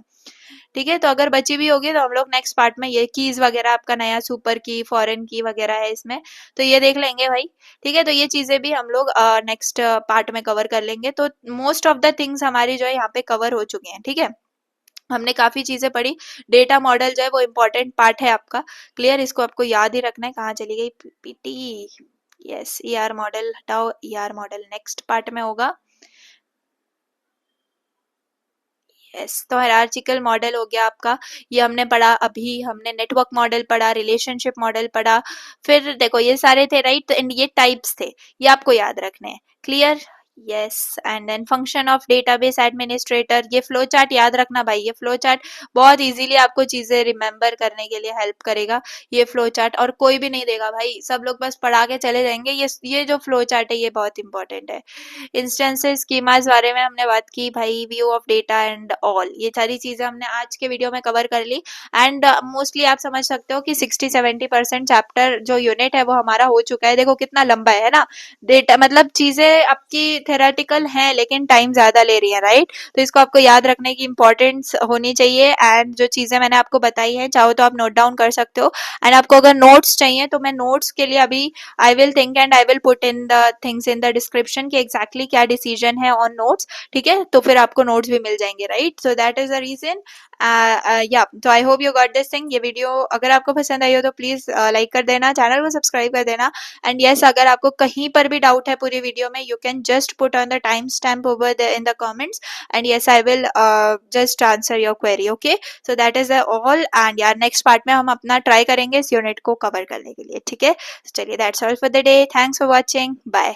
ठीक है। तो अगर बची भी होगी तो हम लोग नेक्स्ट पार्ट में ये कीज वगैरह, आपका नया सुपर की, फॉरेन की वगैरह है इसमें, तो ये देख लेंगे भाई, ठीक है। तो ये चीजें भी हम लोग नेक्स्ट पार्ट में कवर कर लेंगे। तो मोस्ट ऑफ द थिंग्स हमारी जो है यहाँ पे कवर हो चुके हैं, ठीक है। हमने काफी चीजें पढ़ी। डेटा मॉडल जो है वो इम्पोर्टेंट पार्ट है आपका, क्लियर। इसको आपको याद ही रखना है। कहाँ चली गई पीपीटी, यस, ईआर मॉडल हटाओ, ईआर मॉडल नेक्स्ट पार्ट में होगा। यस, तो हायरार्चिकल मॉडल हो गया आपका, ये हमने पढ़ा। अभी हमने नेटवर्क मॉडल पढ़ा, रिलेशनशिप मॉडल पढ़ा, फिर देखो ये सारे थे, राइट। एंड ये टाइप्स थे, ये आपको याद रखने हैं, clear. Yes, and then function of database administrator, ये फ्लो चार्ट याद रखना भाई, ये फ्लो चार्ट बहुत इजीली आपको चीजें रिमेम्बर करने के लिए हेल्प करेगा, ये फ्लो चार्ट। और कोई भी नहीं देगा भाई, सब लोग बस पढ़ा के चले जाएंगे। ये जो फ्लो चार्ट है ये बहुत इंपॉर्टेंट है। इंस्टेंसेस, स्कीमास बारे में हमने बात की भाई, view of data and all, ये सारी चीजें हमने आज के वीडियो में कवर कर ली। एंड मोस्टली आप समझ सकते हो कि 60-70% चैप्टर जो यूनिट है वो हमारा हो चुका है। देखो कितना लंबा है ना, डेटा मतलब चीजें आपकी थेरेटिकल हैं लेकिन टाइम ज़्यादा ले रही है, राइट? तो इसको आपको याद रखने की इम्पोर्टेंस होनी चाहिए। एंड जो चीज़ें मैंने आपको बताई हैं, चाहो तो आप नोट डाउन कर सकते हो। एंड आपको अगर नोट्स चाहिए तो मैं नोट्स के लिए अभी I will think and I will put in the things in the description कि एग्जैक्टली क्या डिसीजन है ऑन नोट्स, ठीक है? तो फिर आपको नोट्स भी मिल जाएंगे, right? So that is the reason. या तो I hope you got this thing. ये वीडियो अगर आपको पसंद आई हो तो प्लीज लाइक कर देना, चैनल को सब्सक्राइब कर देना। एंड यस, अगर आपको कहीं पर भी डाउट है पूरी वीडियो में, you can just put on the time stamp over in the comments and yes I will just answer your query. Okay, so that is all. And यार नेक्स्ट पार्ट में हम अपना ट्राई करेंगे इस unit को cover करने के लिए, ठीक है? चलिए, that's all for the day. Thanks for watching, bye.